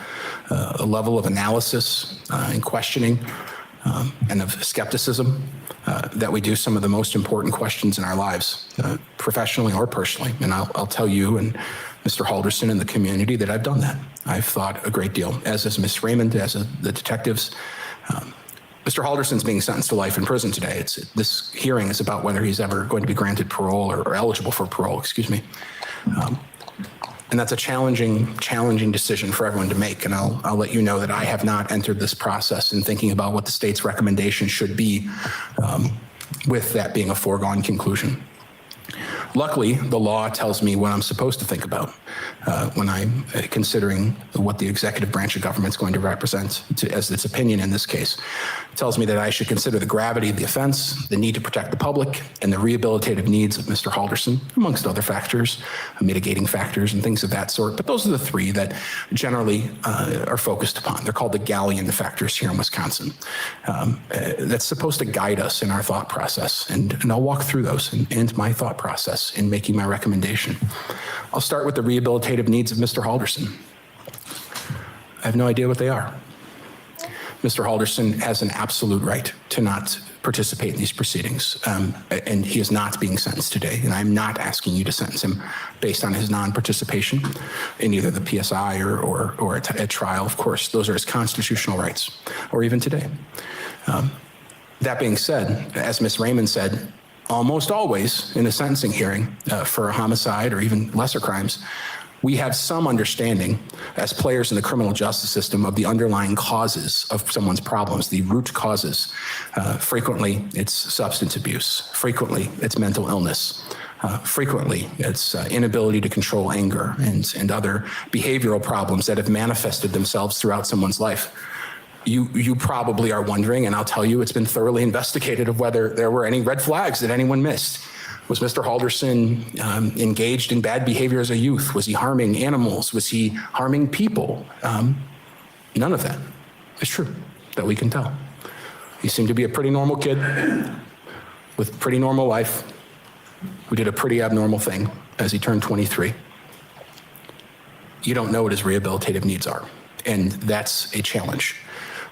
a level of analysis and questioning and of skepticism that we do some of the most important questions in our lives, professionally or personally. And I'll tell you and Mr. Halderson and the community that I've done that. I've thought a great deal, as is Ms. Raymond, as the detectives. Mr. Halderson's being sentenced to life in prison today. This hearing is about whether he's ever going to be granted parole or eligible for parole, excuse me. And that's a challenging decision for everyone to make. And I'll let you know that I have not entered this process in thinking about what the state's recommendation should be, with that being a foregone conclusion. Luckily, the law tells me what I'm supposed to think about when I'm considering what the executive branch of government is going to represent as its opinion in this case. It tells me that I should consider the gravity of the offense, the need to protect the public, and the rehabilitative needs of Mr. Halderson, amongst other factors, mitigating factors and things of that sort. But those are the three that generally are focused upon. They're called the galleon factors here in Wisconsin. That's supposed to guide us in our thought process. And I'll walk through those and my thought process in making my recommendation. I'll start with the rehabilitative needs of Mr. Halderson. I have no idea what they are. Mr. Halderson has an absolute right to not participate in these proceedings, and he is not being sentenced today, and I'm not asking you to sentence him based on his non-participation in either the PSI or a trial. Of course, those are his constitutional rights, or even today. That being said, as Ms. Raymond said, almost always in a sentencing hearing for a homicide or even lesser crimes, we have some understanding as players in the criminal justice system of the underlying causes of someone's problems, the root causes. Frequently, it's substance abuse. Frequently, it's mental illness. Frequently, it's inability to control anger and other behavioral problems that have manifested themselves throughout someone's life. You probably are wondering, and I'll tell you, it's been thoroughly investigated of whether there were any red flags that anyone missed. Was Mr. Halderson engaged in bad behavior as a youth? Was he harming animals? Was he harming people? None of that is true that we can tell. He seemed to be a pretty normal kid with a pretty normal life who did a pretty abnormal thing as he turned 23. You don't know what his rehabilitative needs are, and that's a challenge.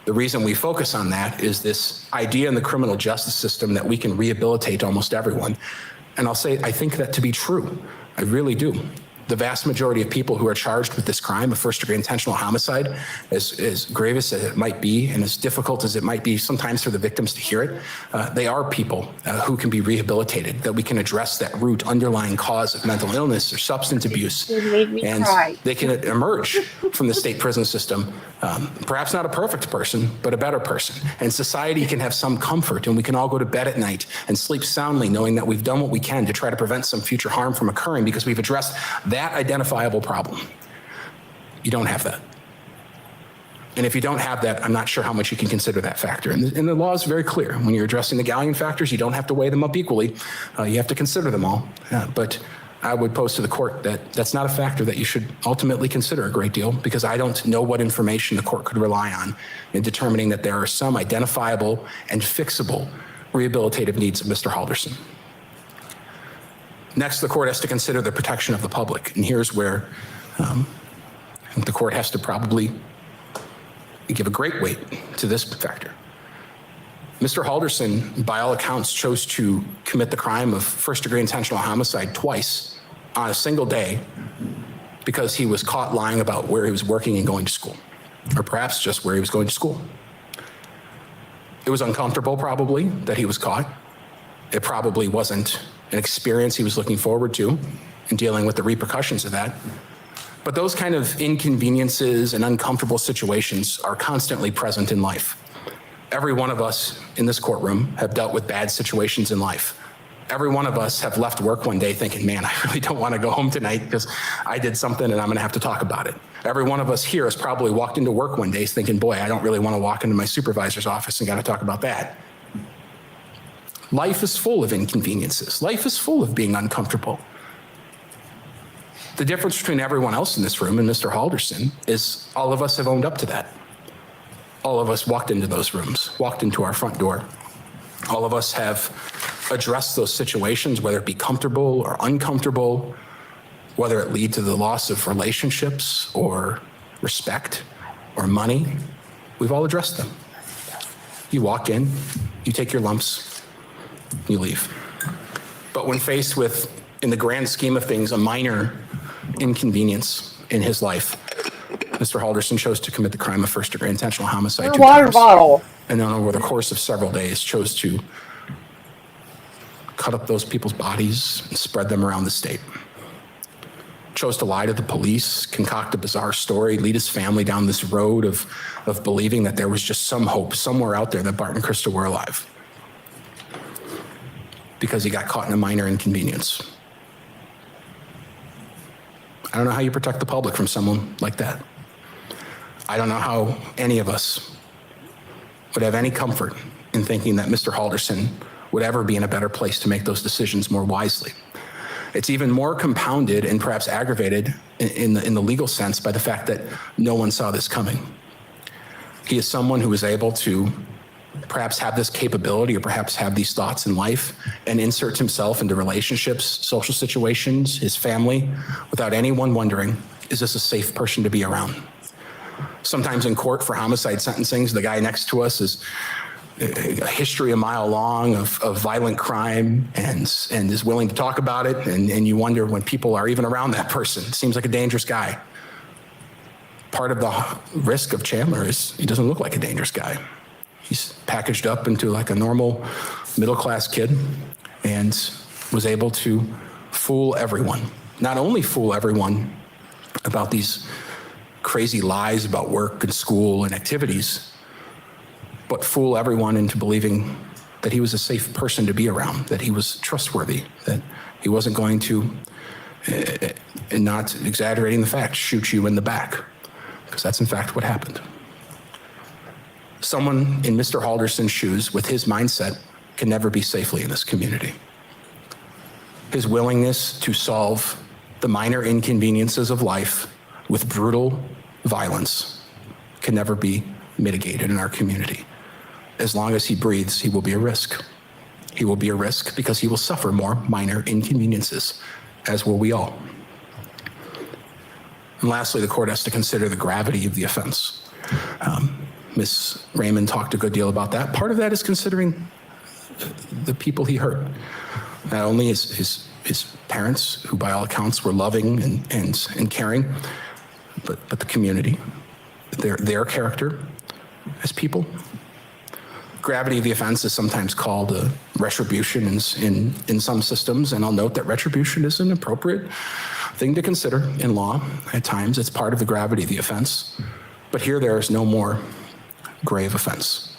The reason we focus on that is this idea in the criminal justice system that we can rehabilitate almost everyone. And I'll say, I think that to be true. I really do. The vast majority of people who are charged with this crime of first-degree intentional homicide, as grievous as it might be and as difficult as it might be sometimes for the victims to hear it, they are people who can be rehabilitated, that we can address that root underlying cause of mental illness or substance abuse. It made me and cry. they can emerge from the state prison system, perhaps not a perfect person, but a better person. And society can have some comfort, and we can all go to bed at night and sleep soundly knowing that we've done what we can to try to prevent some future harm from occurring because we've addressed that identifiable problem. You don't have that. And if you don't have that, I'm not sure how much you can consider that factor. And the law is very clear. When you're addressing the galleon factors, you don't have to weigh them up equally. You have to consider them all. But I would pose to the court that that's not a factor that you should ultimately consider a great deal, because I don't know what information the court could rely on in determining that there are some identifiable and fixable rehabilitative needs of Mr. Halderson. Next, the court has to consider the protection of the public. And here's where the court has to probably give a great weight to this factor. Mr. Halderson, by all accounts, chose to commit the crime of first-degree intentional homicide twice on a single day because he was caught lying about where he was working and going to school, or perhaps just where he was going to school. It was uncomfortable, probably, that he was caught. It probably wasn't an experience he was looking forward to in dealing with the repercussions of that. But those kind of inconveniences and uncomfortable situations are constantly present in life. Every one of us in this courtroom have dealt with bad situations in life. Every one of us have left work one day thinking, man, I really don't want to go home tonight because I did something and I'm going to have to talk about it. Every one of us here has probably walked into work one day thinking, boy, I don't really want to walk into my supervisor's office and got to talk about that. Life is full of inconveniences. Life is full of being uncomfortable. The difference between everyone else in this room and Mr. Halderson is all of us have owned up to that. All of us walked into those rooms, walked into our front door. All of us have addressed those situations, whether it be comfortable or uncomfortable, whether it lead to the loss of relationships or respect or money. We've all addressed them. You walk in, you take your lumps, you leave. But when faced with, in the grand scheme of things, a minor inconvenience in his life, Mr. Halderson chose to commit the crime of first-degree intentional homicide. Your water bottle. And then over the course of several days, chose to cut up those people's bodies and spread them around the state. Chose to lie to the police, concoct a bizarre story, lead his family down this road of believing that there was just some hope somewhere out there that Bart and Krista were alive, because he got caught in a minor inconvenience. I don't know how you protect the public from someone like that. I don't know how any of us would have any comfort in thinking that Mr. Halderson would ever be in a better place to make those decisions more wisely. It's even more compounded and perhaps aggravated in the legal sense by the fact that no one saw this coming. He is someone who is able to perhaps have this capability or perhaps have these thoughts in life and insert himself into relationships, social situations, his family, without anyone wondering, is this a safe person to be around? Sometimes in court for homicide sentencings, the guy next to us is a history a mile long of violent crime and is willing to talk about it. And you wonder when people are even around that person, it seems like a dangerous guy. Part of the risk of Chandler is he doesn't look like a dangerous guy. He's packaged up into like a normal middle-class kid and was able to fool everyone. Not only fool everyone about these crazy lies about work and school and activities, but fool everyone into believing that he was a safe person to be around, that he was trustworthy, that he wasn't going to, and not exaggerating the facts, shoot you in the back, because that's in fact what happened. Someone in Mr. Halderson's shoes with his mindset can never be safely in this community. His willingness to solve the minor inconveniences of life with brutal violence can never be mitigated in our community. As long as he breathes, he will be a risk. He will be a risk because he will suffer more minor inconveniences, as will we all. And lastly, the court has to consider the gravity of the offense. Ms. Raymond talked a good deal about that. Part of that is considering the people he hurt. Not only his parents, who by all accounts were loving and caring, but the community, their character as people. Gravity of the offense is sometimes called retribution in some systems, and I'll note that retribution is an appropriate thing to consider in law at times. It's part of the gravity of the offense. But here there is no more grave offense.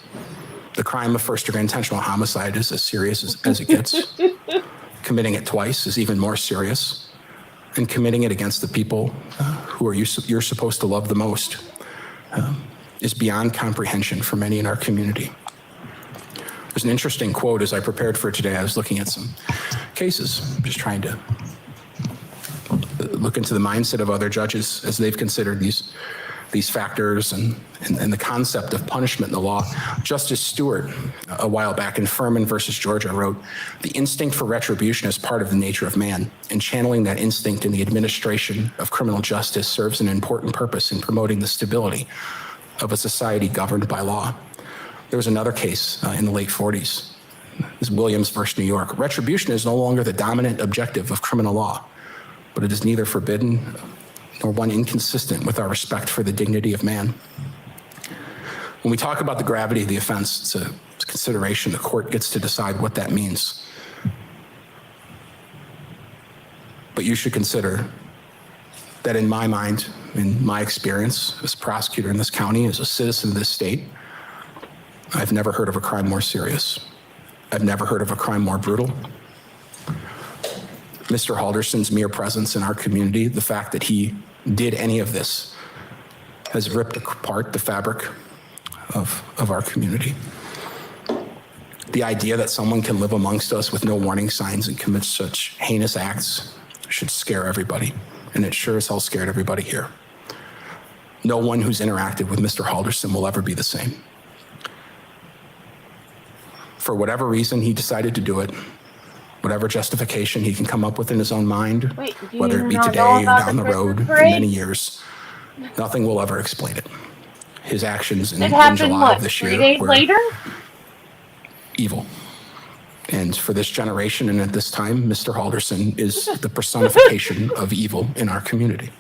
The crime of first-degree intentional homicide is as serious as it gets. Committing it twice is even more serious. And committing it against the people who are you're supposed to love the most is beyond comprehension for many in our community. There's an interesting quote as I prepared for today. I was looking at some cases, just trying to look into the mindset of other judges as they've considered these factors and the concept of punishment in the law. Justice Stewart, a while back in Furman versus Georgia, wrote, "The instinct for retribution is part of the nature of man, and channeling that instinct in the administration of criminal justice serves an important purpose in promoting the stability of a society governed by law." There was another case in the late 40s. This is Williams versus New York. Retribution is no longer the dominant objective of criminal law, but it is neither forbidden nor one inconsistent with our respect for the dignity of man. When we talk about the gravity of the offense, it's a consideration. The court gets to decide what that means. But you should consider that in my mind, in my experience as a prosecutor in this county, as a citizen of this state, I've never heard of a crime more serious. I've never heard of a crime more brutal. Mr. Halderson's mere presence in our community, the fact that he did any of this, has ripped apart the fabric of our community. The idea that someone can live amongst us with no warning signs and commit such heinous acts should scare everybody, and it sure as hell scared everybody here. No one who's interacted with Mr. Halderson will ever be the same. For whatever reason he decided to do it, whatever justification he can come up with in his own mind, whether it be today or down the road in many years, nothing will ever explain it. His actions in July of this year 3 days later? Evil. And for this generation and at this time, Mr. Halderson is the personification of evil in our community.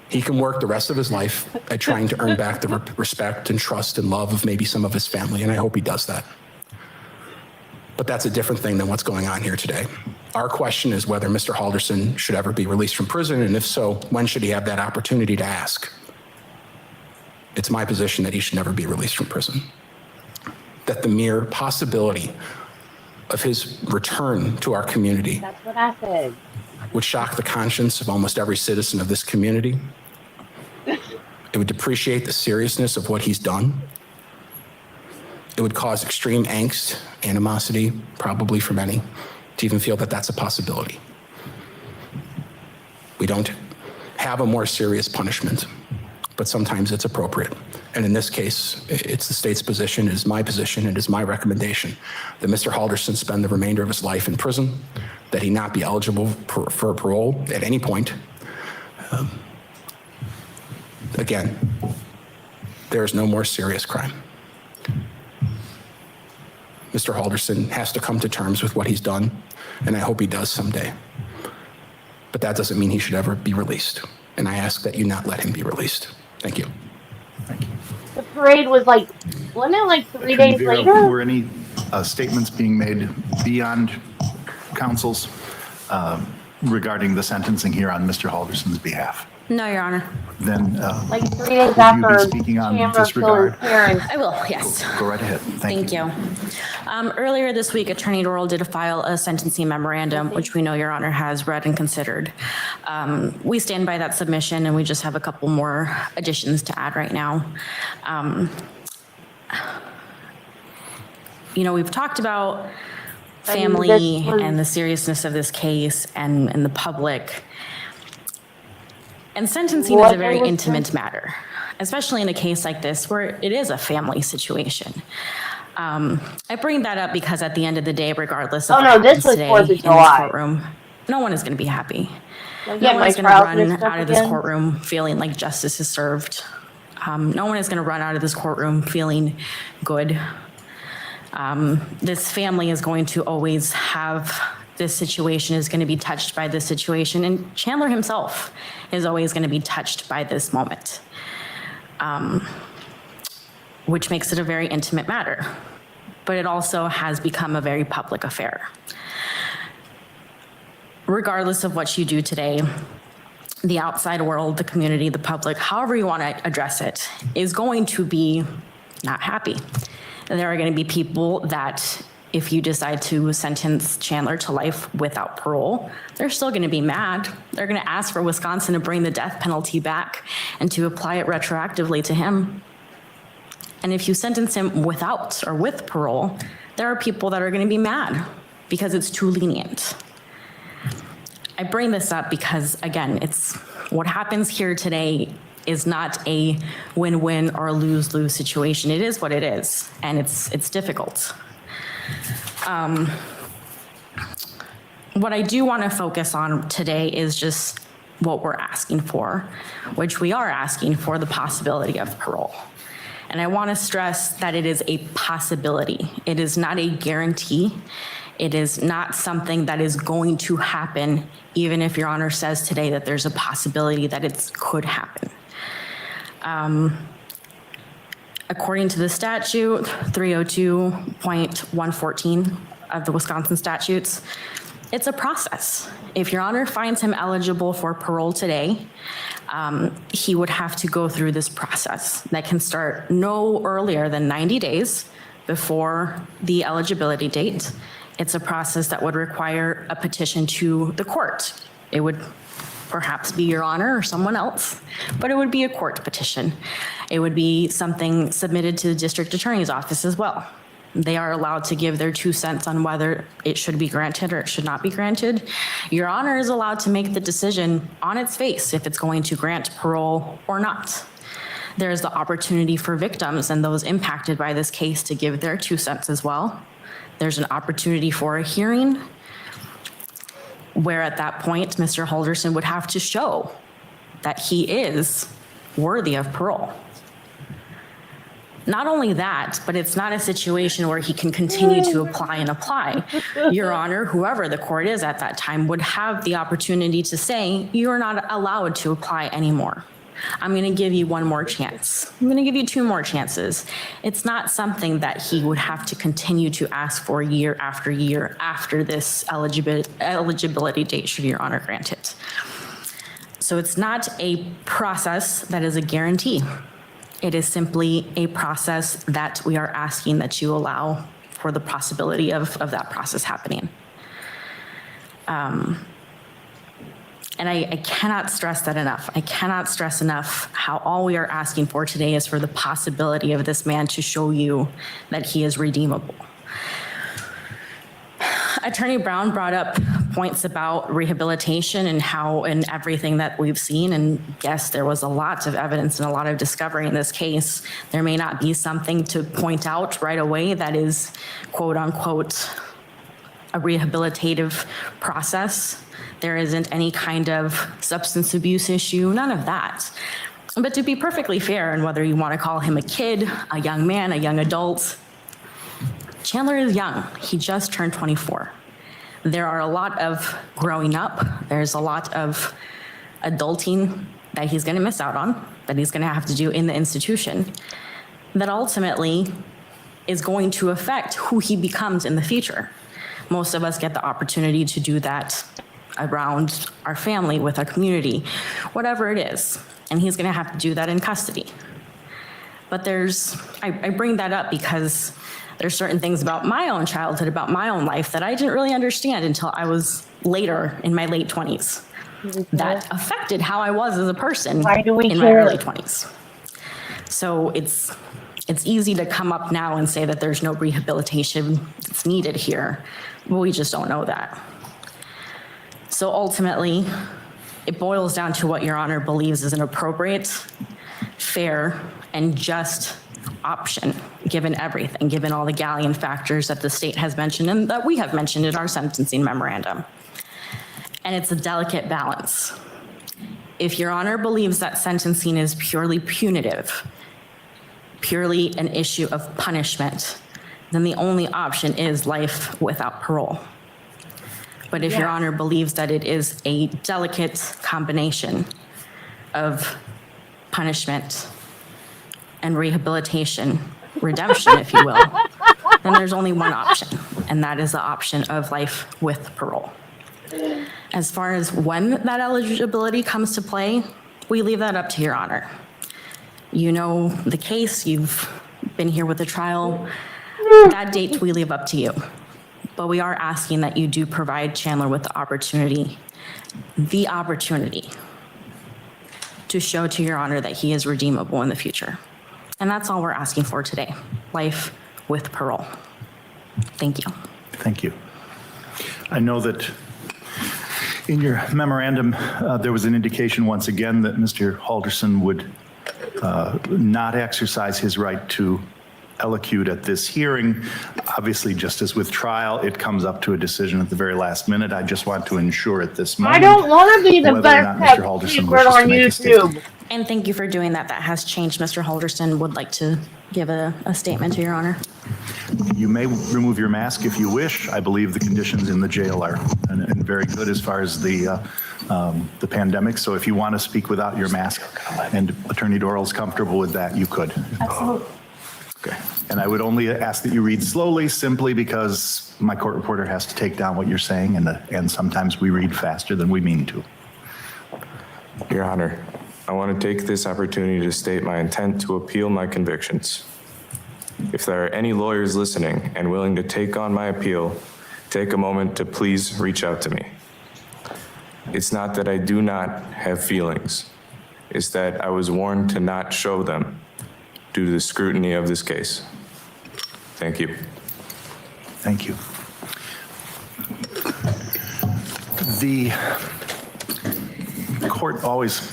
He can work the rest of his life at trying to earn back the respect and trust and love of maybe some of his family, and I hope he does that. But that's a different thing than what's going on here today. Our question is whether Mr. Halderson should ever be released from prison, and if so, when should he have that opportunity to ask? It's my position that he should never be released from prison. That the mere possibility of his return to our community That's what I said. would shock the conscience of almost every citizen of this community. It would depreciate the seriousness of what he's done. It would cause extreme angst, animosity, probably for many, to even feel that that's a possibility. We don't have a more serious punishment, but sometimes it's appropriate. And in this case, it's the state's position, it is my position, it is my recommendation that Mr. Halderson spend the remainder of his life in prison, that he not be eligible for parole at any point. Again, there is no more serious crime. Mr. Halderson has to come to terms with what he's done, and I hope he does someday. But that doesn't mean he should ever be released. And I ask that you not let him be released. Thank you. Thank you. The parade was like, wasn't it like 3 days Vera, later? were any statements being made beyond council's regarding the sentencing here on Mr. Halderson's behalf? No, Your Honor. Then Like 3 days would you after be speaking on Chandler this killed regard? his parents. I will, yes. Go right ahead. Thank you. Earlier this week, Attorney Doral did file a sentencing memorandum, which we know Your Honor has read and considered. We stand by that submission, and we just have a couple more additions to add right now. We've talked about family and the seriousness of this case and the public. And sentencing is a very intimate matter, especially in a case like this where it is a family situation. I bring that up because at the end of the day, regardless of what happens today in this courtroom, no one is going to be happy. No one is going to run out of this courtroom feeling like justice is served. No one is going to run out of this courtroom feeling good. This family is going to always have this situation, is going to be touched by this situation, and Chandler himself is always going to be touched by this moment, which makes it a very intimate matter, but it also has become a very public affair. Regardless of what you do today, the outside world, the community, the public, however you want to address it, is going to be not happy. And there are going to be people that, if you decide to sentence Chandler to life without parole, they're still going to be mad. They're going to ask for Wisconsin to bring the death penalty back and to apply it retroactively to him. And if you sentence him without or with parole, there are people that are going to be mad because it's too lenient. I bring this up because, again, it's what happens here today is not a win-win or a lose-lose situation. It is what it is, and it's difficult. What I do want to focus on today is just what we're asking for, which we are asking for the possibility of parole. And I want to stress that it is a possibility. It is not a guarantee. It is not something that is going to happen, even if Your Honor says today that there's a possibility that it could happen. According to the statute, 302.114 of the Wisconsin statutes, it's a process. If Your Honor finds him eligible for parole today, he would have to go through this process that can start no earlier than 90 days before the eligibility date. It's a process that would require a petition to the court. It would perhaps be Your Honor or someone else, but it would be a court petition. It would be something submitted to the district attorney's office as well. They are allowed to give their 2 cents on whether it should be granted or it should not be granted. Your Honor is allowed to make the decision on its face if it's going to grant parole or not. There is the opportunity for victims and those impacted by this case to give their 2 cents as well. There's an opportunity for a hearing where at that point, Mr. Halderson would have to show that he is worthy of parole. Not only that, but it's not a situation where he can continue to apply and apply. Your Honor, whoever the court is at that time, would have the opportunity to say, you are not allowed to apply anymore. I'm going to give you one more chance. I'm going to give you 2 more chances. It's not something that he would have to continue to ask for year after this eligibility date, should Your Honor grant it. So it's not a process that is a guarantee. It is simply a process that we are asking that you allow for the possibility of that process happening. And I cannot stress that enough. I cannot stress enough how all we are asking for today is for the possibility of this man to show you that he is redeemable. Attorney Brown brought up points about rehabilitation and how and everything that we've seen. And yes, there was a lot of evidence and a lot of discovery in this case. There may not be something to point out right away that is quote unquote a rehabilitative process. There isn't any kind of substance abuse issue, none of that. But to be perfectly fair, and whether you want to call him a kid, a young man, a young adult, Chandler is young. He just turned 24. There are a lot of growing up. There's a lot of adulting that he's going to miss out on, that he's going to have to do in the institution, that ultimately is going to affect who he becomes in the future. Most of us get the opportunity to do that around our family, with our community, whatever it is. And he's going to have to do that in custody. But I bring that up because there's certain things about my own childhood, about my own life that I didn't really understand until I was later in my late 20s. That affected how I was as a person in my early 20s. So it's easy to come up now and say that there's no rehabilitation that's needed here, but we just don't know that. So ultimately, it boils down to what Your Honor believes is an appropriate, fair, and just option, given everything, given all the galleon factors that the state has mentioned and that we have mentioned in our sentencing memorandum. And it's a delicate balance. If Your Honor believes that sentencing is purely punitive, purely an issue of punishment, then the only option is life without parole. But if Your Honor believes that it is a delicate combination of punishment and rehabilitation, redemption, if you will, then there's only one option, and that is the option of life with parole. As far as when that eligibility comes to play, we leave that up to Your Honor. You know the case, you've been here with the trial. That date we leave up to you. But we are asking that you do provide Chandler with the opportunity to show to Your Honor that he is redeemable in the future. And that's all we're asking for today, life with parole. Thank you. Thank you. I know that in your memorandum, there was an indication once again that Mr. Halderson would not exercise his right to elocute at this hearing. Obviously, just as with trial, it comes up to a decision at the very last minute. I just want to ensure at this moment. I don't want to be the whether or not best Mr. Halderson secret wishes on to make a statement. YouTube. And thank you for doing that. That has changed. Mr. Halderson would like to give a statement to Your Honor. You may remove your mask if you wish. I believe the conditions in the jail are and very good as far as the pandemic. So if you want to speak without your mask and Attorney Dorrell's comfortable with that, you could. Absolutely. Okay. And I would only ask that you read slowly, simply because my court reporter has to take down what you're saying, and sometimes we read faster than we mean to. Your Honor, I want to take this opportunity to state my intent to appeal my convictions. If there are any lawyers listening and willing to take on my appeal, take a moment to please reach out to me. It's not that I do not have feelings. It's that I was warned to not show them due to the scrutiny of this case. Thank you. Thank you. The court always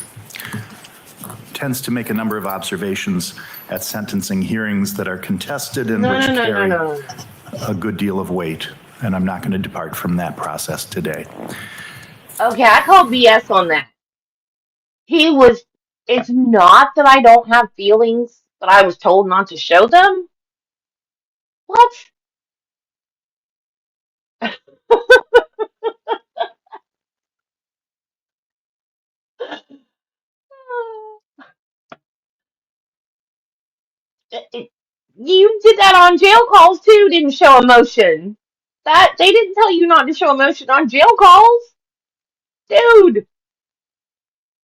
tends to make a number of observations at sentencing hearings that are contested and which carry a good deal of weight. And I'm not going to depart from that process today. Okay, I call BS on that. It's not that I don't have feelings, but I was told not to show them? What? You did that on jail calls too, didn't show emotion. That they didn't tell you not to show emotion on jail calls? Dude.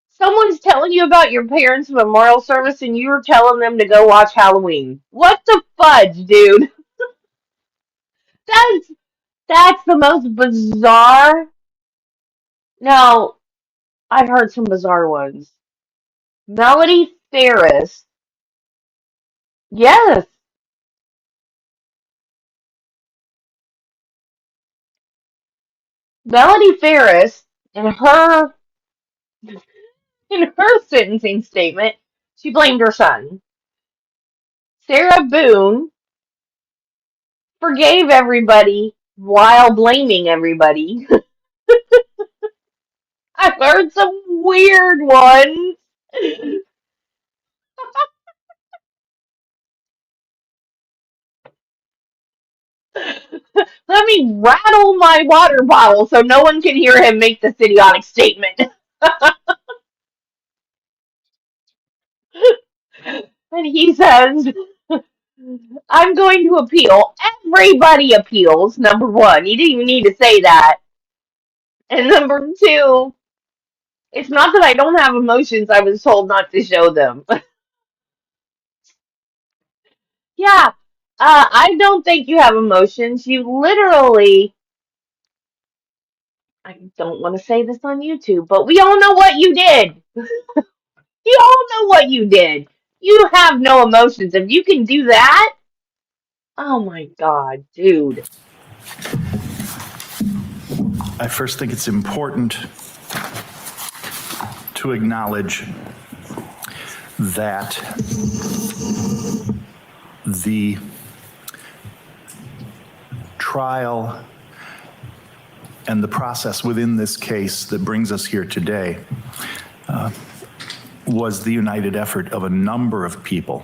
Someone's telling you about your parents' memorial service and you're telling them to go watch Halloween. What the fudge, dude? That's the most bizarre. Now, I've heard some bizarre ones. Melody Ferris. Yes. Melody Ferris, in her sentencing statement, she blamed her son. Sarah Boone forgave everybody while blaming everybody. I've heard some weird ones. Let me rattle my water bottle so no one can hear him make the idiotic statement. And he says, I'm going to appeal. Everybody appeals, number one. You didn't even need to say that. And number two, it's not that I don't have emotions. I was told not to show them. Yeah, I don't think you have emotions. You literally, I don't want to say this on YouTube, but we all know what you did. We all know what you did. You have no emotions. If you can do that, oh my God, dude. I first think it's important to acknowledge that the trial and the process within this case that brings us here today was the united effort of a number of people.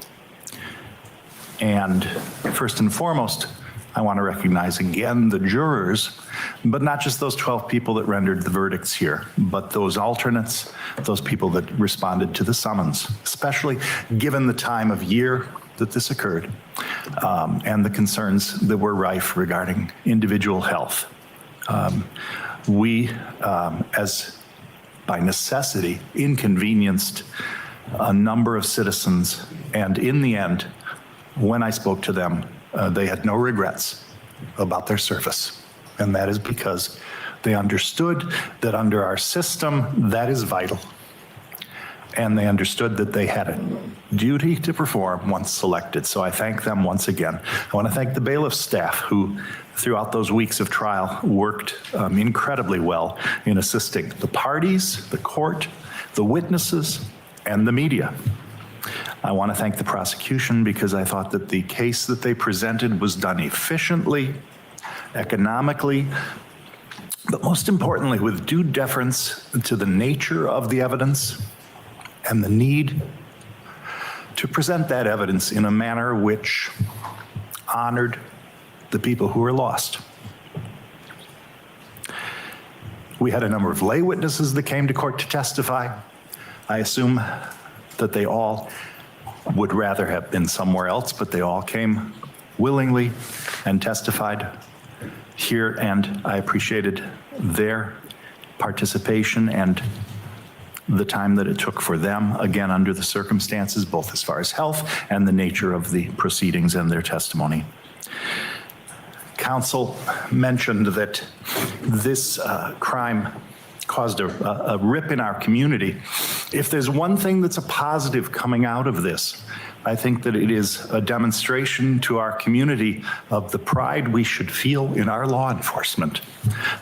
And first and foremost, I want to recognize again the jurors, but not just those 12 people that rendered the verdicts here, but those alternates, those people that responded to the summons, especially given the time of year that this occurred, and the concerns that were rife regarding individual health. We, as by necessity, inconvenienced a number of citizens, and in the end, when I spoke to them, they had no regrets about their service. And that is because they understood that under our system, that is vital. And they understood that they had a duty to perform once selected. So I thank them once again. I want to thank the bailiff staff who, throughout those weeks of trial, worked incredibly well in assisting the parties, the court, the witnesses, and the media. I want to thank the prosecution because I thought that the case that they presented was done efficiently, economically, but most importantly, with due deference to the nature of the evidence and the need to present that evidence in a manner which honored the people who were lost. We had a number of lay witnesses that came to court to testify. I assume that they all would rather have been somewhere else, but they all came willingly and testified here, and I appreciated their participation and the time that it took for them, again, under the circumstances, both as far as health and the nature of the proceedings and their testimony. Counsel mentioned that this crime caused a rip in our community. If there's one thing that's a positive coming out of this, I think that it is a demonstration to our community of the pride we should feel in our law enforcement,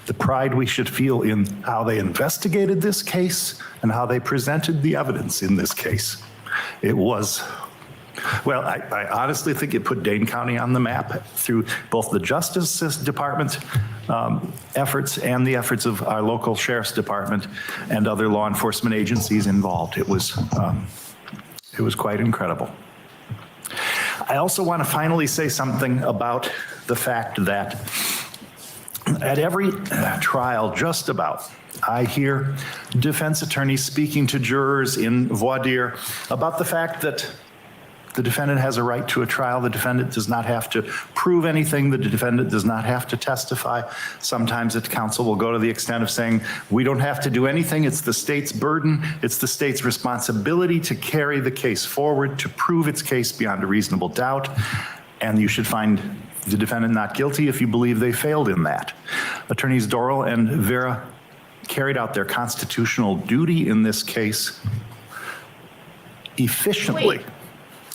the pride we should feel in how they investigated this case and how they presented the evidence in this case. It was, well, I honestly think it put Dane County on the map through both the Justice Department efforts and the efforts of our local Sheriff's Department and other law enforcement agencies involved. It was quite incredible. I also want to finally say something about the fact that at every trial, just about, I hear defense attorneys speaking to jurors in voir dire about the fact that the defendant has a right to a trial. The defendant does not have to prove anything. The defendant does not have to testify. Sometimes the counsel will go to the extent of saying, we don't have to do anything. It's the state's burden. It's the state's responsibility to carry the case forward, to prove its case beyond a reasonable doubt. And you should find the defendant not guilty if you believe they failed in that. Attorneys Doral and Vera carried out their constitutional duty in this case efficiently. Wait,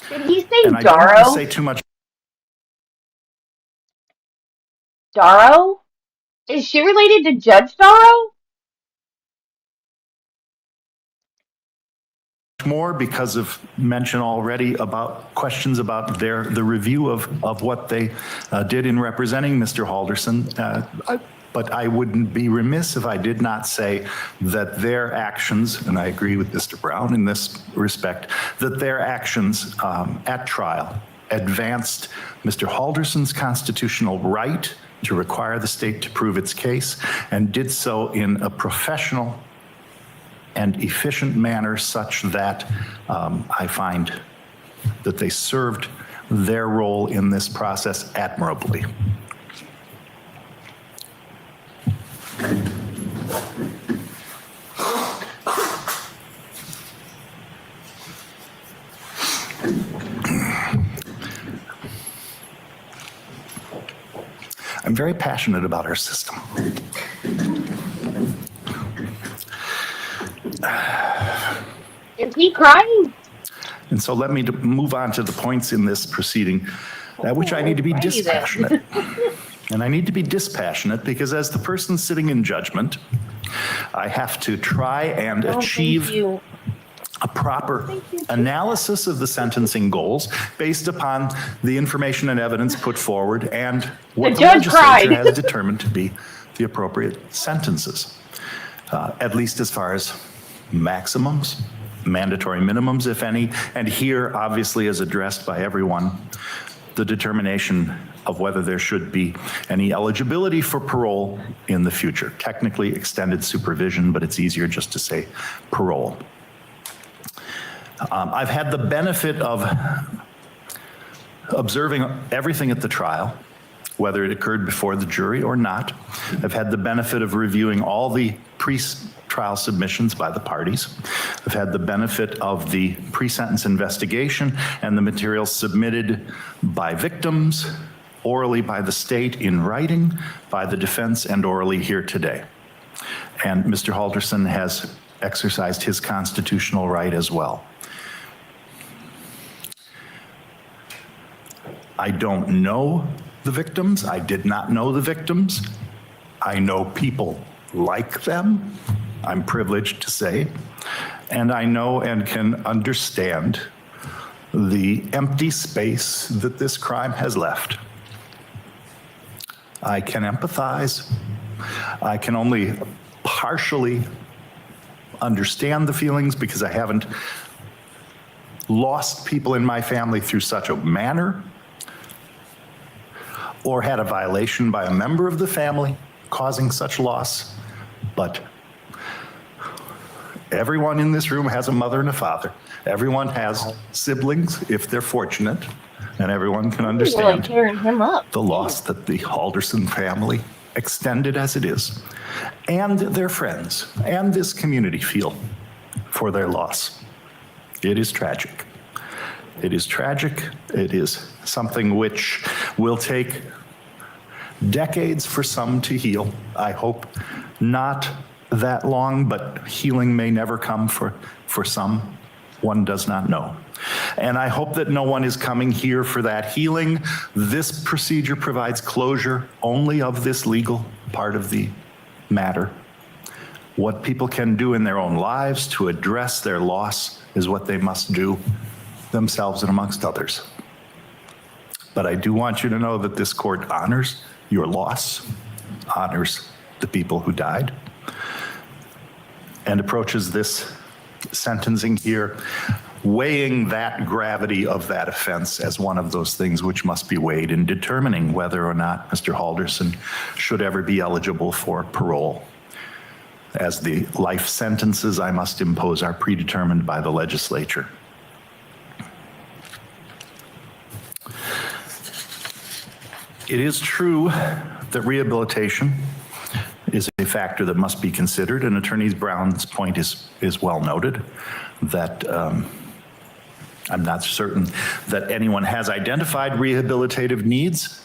did he say And I don't want to Darrow? say too much. Darrow? Is she related to Judge Darrow? More because of mention already about questions about the review of what they did in representing Mr. Halderson. But I wouldn't be remiss if I did not say that their actions, and I agree with Mr. Brown in this respect, that their actions at trial advanced Mr. Halderson's constitutional right to require the state to prove its case, and did so in a professional and efficient manner such that I find that they served their role in this process admirably. I'm very passionate about our system. Is he crying? And so let me move on to the points in this proceeding at which I need to be Why is it? dispassionate. And I need to be dispassionate because as the person sitting in judgment, I have to try and Oh, achieve thank you. a proper analysis of the sentencing goals based upon the information and evidence put forward and what the judge legislature cried. has determined to be the appropriate sentences, at least as far as maximums, mandatory minimums, if any, and here, obviously, as addressed by everyone, the determination of whether there should be any eligibility for parole in the future. Technically extended supervision, but it's easier just to say parole. I've had the benefit of observing everything at the trial, whether it occurred before the jury or not. I've had the benefit of reviewing all the pre-trial submissions by the parties. I've had the benefit of the pre-sentence investigation and the materials submitted by victims, orally by the state in writing, by the defense, and orally here today. And Mr. Halderson has exercised his constitutional right as well. I don't know the victims. I did not know the victims. I know people like them, I'm privileged to say, and I know and can understand the empty space that this crime has left. I can empathize. I can only partially understand the feelings because I haven't lost people in my family through such a manner, or had a violation by a member of the family causing such loss. But everyone in this room has a mother and a father. Everyone has siblings, if they're fortunate, and everyone can Really understand tearing him up. the loss that the Halderson family, extended as it is, and their friends, and this community feel for their loss. It is tragic. It is tragic. It is something which will take decades for some to heal. I hope not that long, but healing may never come for some. One does not know. And I hope that no one is coming here for that healing. This procedure provides closure only of this legal part of the matter. What people can do in their own lives to address their loss is what they must do themselves and amongst others. But I do want you to know that this court honors your loss, honors the people who died, and approaches this sentencing here, weighing that gravity of that offense as one of those things which must be weighed in determining whether or not Mr. Halderson should ever be eligible for parole. As the life sentences I must impose are predetermined by the legislature. It is true that rehabilitation is a factor that must be considered, and Attorney Brown's point is well noted, that I'm not certain that anyone has identified rehabilitative needs,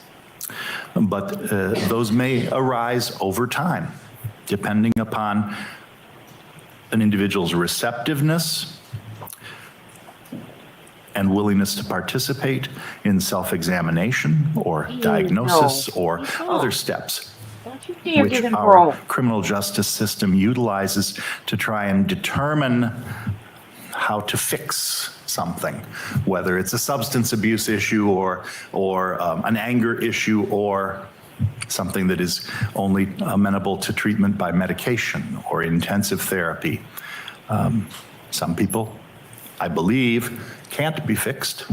but those may arise over time. depending upon an individual's receptiveness and willingness to participate in self-examination or diagnosis or other steps Don't you dare which give him our parole. criminal justice system utilizes to try and determine how to fix something, whether it's a substance abuse issue or an anger issue or something that is only amenable to treatment by medication or intensive therapy. Some people, I believe, can't be fixed.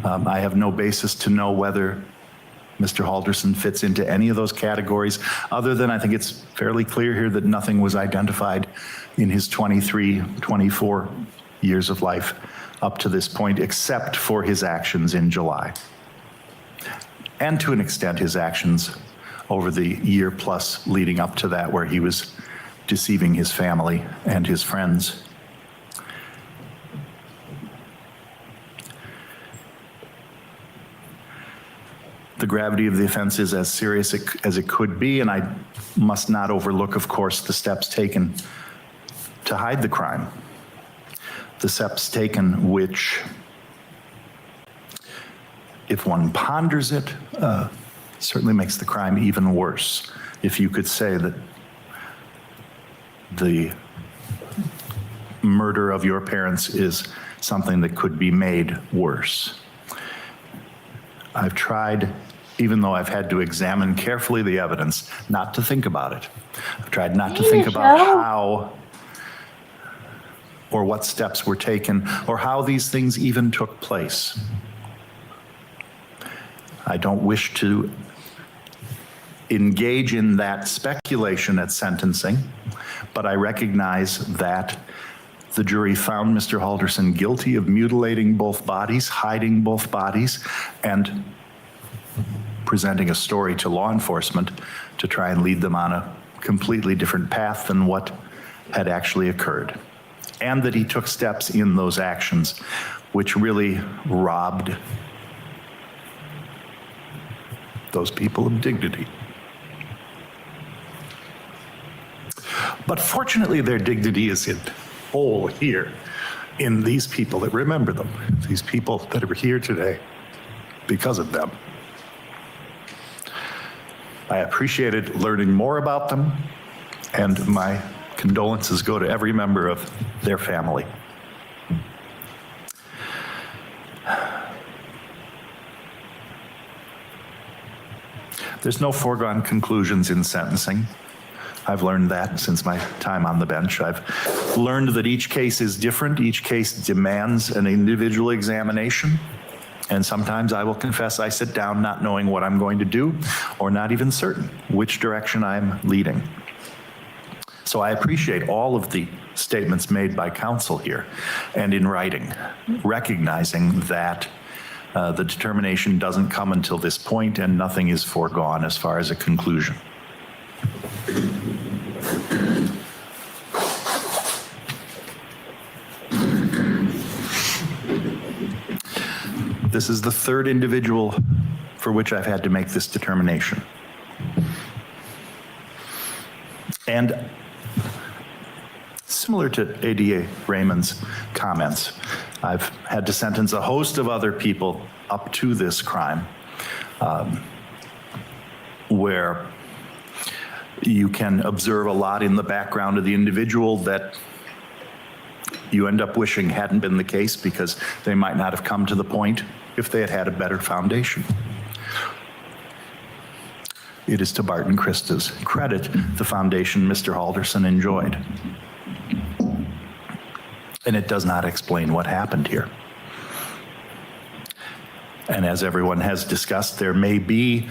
I have no basis to know whether Mr. Halderson fits into any of those categories, other than I think it's fairly clear here that nothing was identified in his 23, 24 years of life up to this point, except for his actions in July. And to an extent, his actions over the year plus leading up to that, where he was deceiving his family and his friends. The gravity of the offense is as serious as it could be, and I must not overlook, of course, the steps taken to hide the crime. The steps taken which, if one ponders it, certainly makes the crime even worse. If you could say that the murder of your parents is something that could be made worse. I've tried, even though I've had to examine carefully the evidence, not to think about it. I've tried not to think about how or what steps were taken or how these things even took place. I don't wish to engage in that speculation at sentencing, but I recognize that the jury found Mr. Halderson guilty of mutilating both bodies, hiding both bodies, and presenting a story to law enforcement to try and lead them on a completely different path than what had actually occurred. And that he took steps in those actions which really robbed those people of dignity. But fortunately, their dignity is in whole here in these people that remember them, these people that are here today because of them. I appreciated learning more about them, and my condolences go to every member of their family. There's no foregone conclusions in sentencing. I've learned that since my time on the bench. I've learned that each case is different. Each case demands an individual examination. And sometimes I will confess I sit down not knowing what I'm going to do or not even certain which direction I'm leading. So I appreciate all of the statements made by counsel here and in writing, recognizing that the determination doesn't come until this point and nothing is foregone as far as a conclusion. This is the third individual for which I've had to make this determination. And similar to ADA Raymond's comments, I've had to sentence a host of other people up to this crime, where you can observe a lot in the background of the individual that you end up wishing hadn't been the case, because they might not have come to the point if they had had a better foundation. It is to Bart and Krista's credit the foundation Mr. Halderson enjoyed. And it does not explain what happened here. And as everyone has discussed, there may be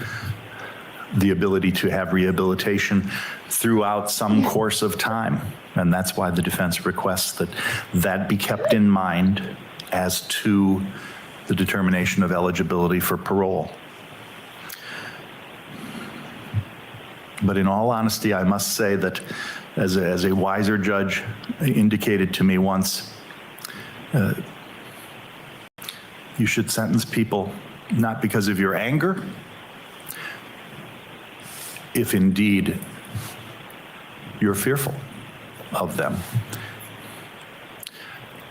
the ability to have rehabilitation throughout some course of time. And that's why the defense requests that that be kept in mind as to the determination of eligibility for parole. But in all honesty, I must say that as a wiser judge indicated to me once, you should sentence people not because of your anger, if indeed you're fearful of them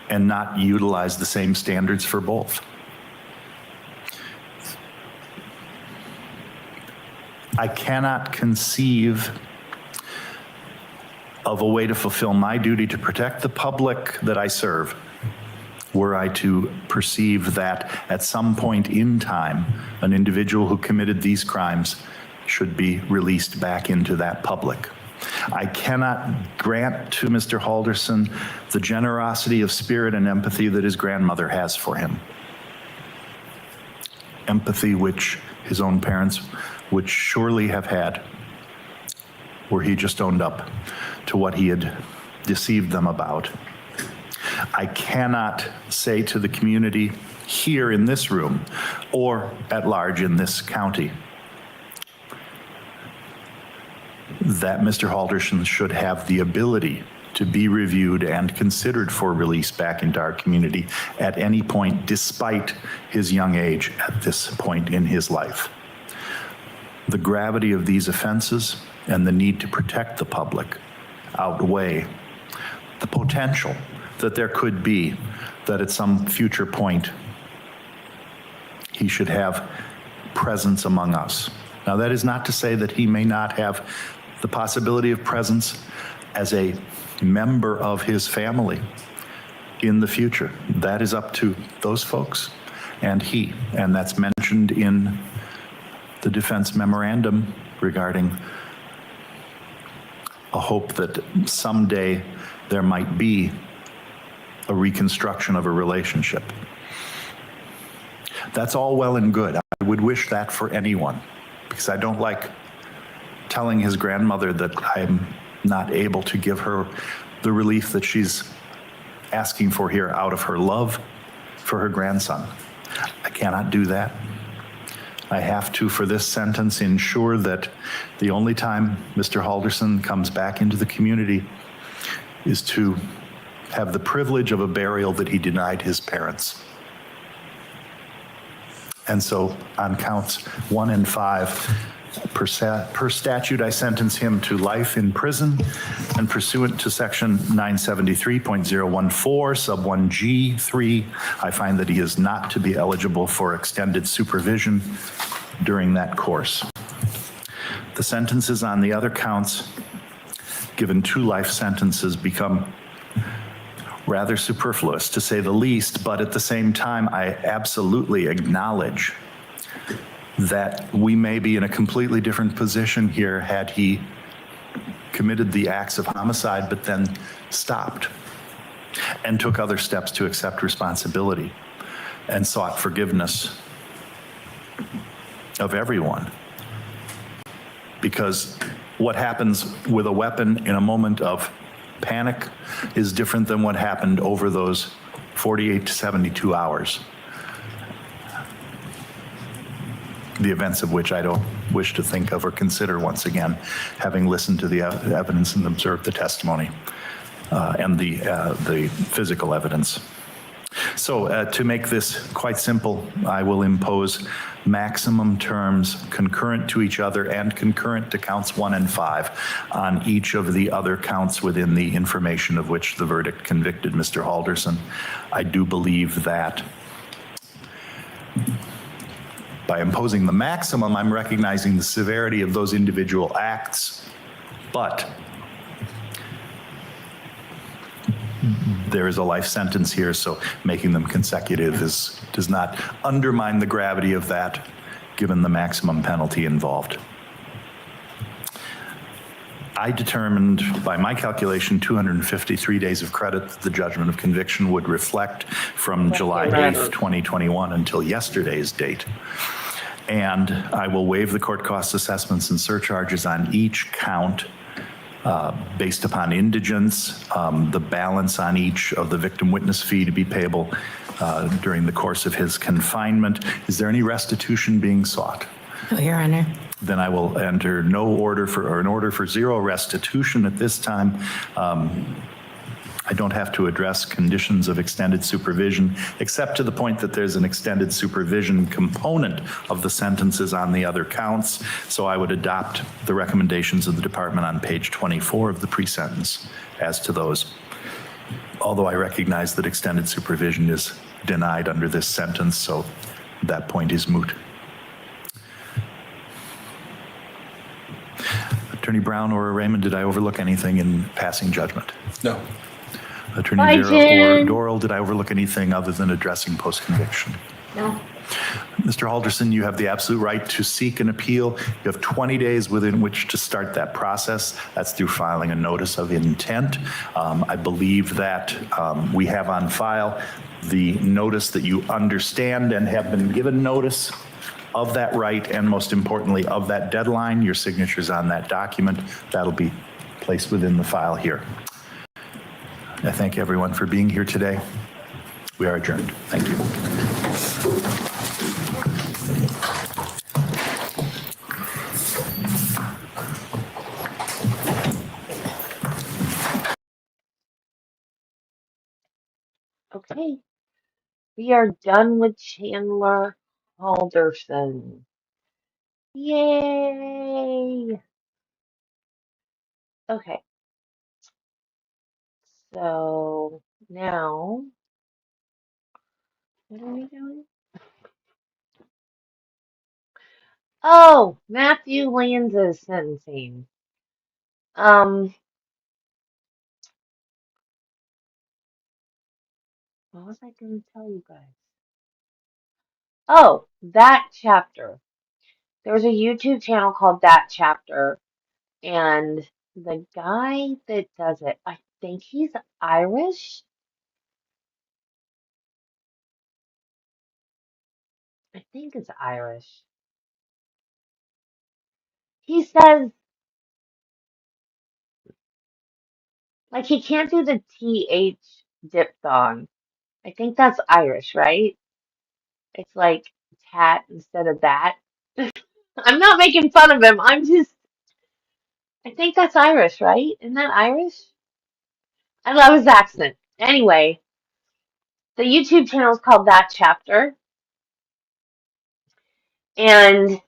and not utilize the same standards for both. I cannot conceive of a way to fulfill my duty to protect the public that I serve were I to perceive that at some point in time, an individual who committed these crimes should be released back into that public. I cannot grant to Mr. Halderson the generosity of spirit and empathy that his grandmother has for him. Empathy which his own parents would surely have had, where he just owned up to what he had deceived them about. I cannot say to the community here in this room or at large in this county that Mr. Halderson should have the ability to be reviewed and considered for release back into our community at any point, despite his young age at this point in his life. The gravity of these offenses and the need to protect the public outweigh the potential that there could be that at some future point he should have presence among us. Now, that is not to say that he may not have the possibility of presence as a member of his family in the future. That is up to those folks and he, and that's mentioned in the defense memorandum regarding a hope that someday there might be a reconstruction of a relationship. That's all well and good. I would wish that for anyone, because I don't like telling his grandmother that I'm not able to give her the relief that she's asking for here out of her love for her grandson. I cannot do that. I have to, for this sentence, ensure that the only time Mr. Halderson comes back into the community is to have the privilege of a burial that he denied his parents. And so on counts 1 and 5, per statute, I sentence him to life in prison, and pursuant to section 973.014, sub 1G3, I find that he is not to be eligible for extended supervision during that course. The sentences on the other counts, given 2 life sentences, become rather superfluous, to say the least, but at the same time, I absolutely acknowledge that we may be in a completely different position here had he committed the acts of homicide, but then stopped and took other steps to accept responsibility and sought forgiveness of everyone. Because what happens with a weapon in a moment of panic is different than what happened over those 48 to 72 hours. The events of which I don't wish to think of or consider once again, having listened to the evidence and observed the testimony and the physical evidence. So to make this quite simple, I will impose maximum terms concurrent to each other and concurrent to counts 1 and 5 on each of the other counts within the information of which the verdict convicted Mr. Halderson. I do believe that by imposing the maximum, I'm recognizing the severity of those individual acts, but there is a life sentence here, so making them consecutive does not undermine the gravity of that, given the maximum penalty involved. I determined, by my calculation, 253 days of credit that the judgment of conviction would reflect from July 8th, 2021 until yesterday's date. And I will waive the court cost assessments and surcharges on each count based upon indigence, the balance on each of the victim witness fee to be payable during the course of his confinement. Is there any restitution being sought? No, Your Honor. Then I will enter no order for, or an order for zero restitution at this time. I I don't have to address conditions of extended supervision, except to the point that there's an extended supervision component of the sentences on the other counts. So I would adopt the recommendations of the department on page 24 of the pre-sentence as to those. Although I recognize that extended supervision is denied under this sentence, so that point is moot. Attorney Brown or Raymond, did I overlook anything in passing judgment? No. Attorney Bye, Vera or Jen. Doral, did I overlook anything other than addressing post-conviction? No. Mr. Halderson, you have the absolute right to seek an appeal. You have 20 days within which to start that process. That's through filing a notice of intent. I believe that we have on file the notice that you understand and have been given notice of that right, and most importantly, of that deadline. Your signature's on that document. That'll be placed within the file here. I thank everyone for being here today. We are adjourned. Thank you. Okay. We are done with Chandler Halderson. Yay! Okay. So now, what are we doing? Oh, Matthew Lanza's sentencing. What was I going to tell you guys? Oh, that chapter. There's a YouTube channel called That Chapter, and the guy that does it, I think he's Irish. I think it's Irish. He says, like, he can't do the TH diphthong. I think that's Irish, right? It's like tat instead of that. I'm not making fun of him. I think that's Irish, right? Isn't that Irish? I love his accent. Anyway, the YouTube channel is called That Chapter, and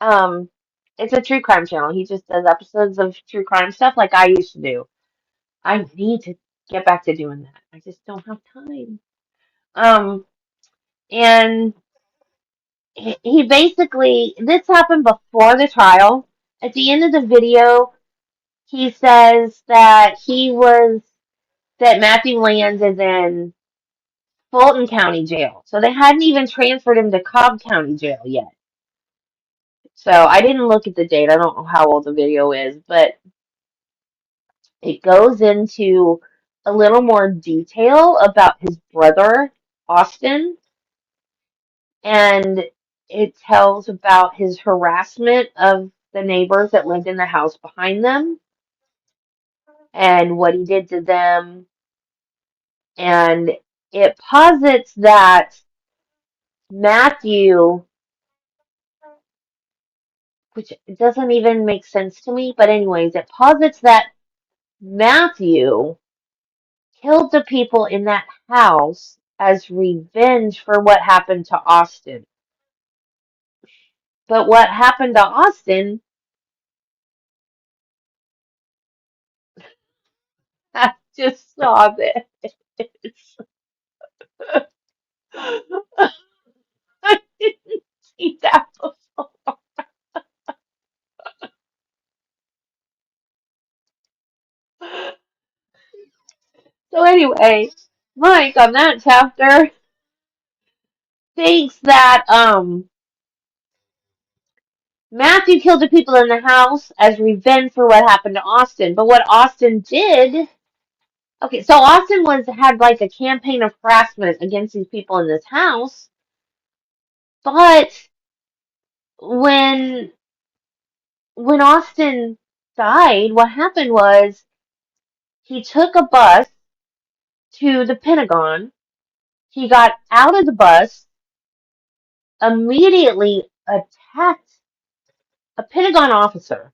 um, it's a true crime channel. He just does episodes of true crime stuff like I used to do. I need to get back to doing that. I just don't have time. And he basically, this happened before the trial. At the end of the video, he says that that Matthew Lands is in Fulton County Jail. So they hadn't even transferred him to Cobb County Jail yet. So I didn't look at the date. I don't know how old the video is, but it goes into a little more detail about his brother, Austin, and it tells about his harassment of the neighbors that lived in the house behind them and what he did to them. And it posits that Matthew, which doesn't even make sense to me, but anyways, it posits that Matthew killed the people in that house as revenge for what happened to Austin. But what happened to Austin, I just saw this. I didn't see that before. So anyway, Mike on that chapter thinks that Matthew killed the people in the house as revenge for what happened to Austin. But what Austin did, okay, so Austin had like a campaign of harassment against these people in this house. But when Austin died, what happened was he took a bus to the Pentagon. He got out of the bus, immediately attacked a Pentagon officer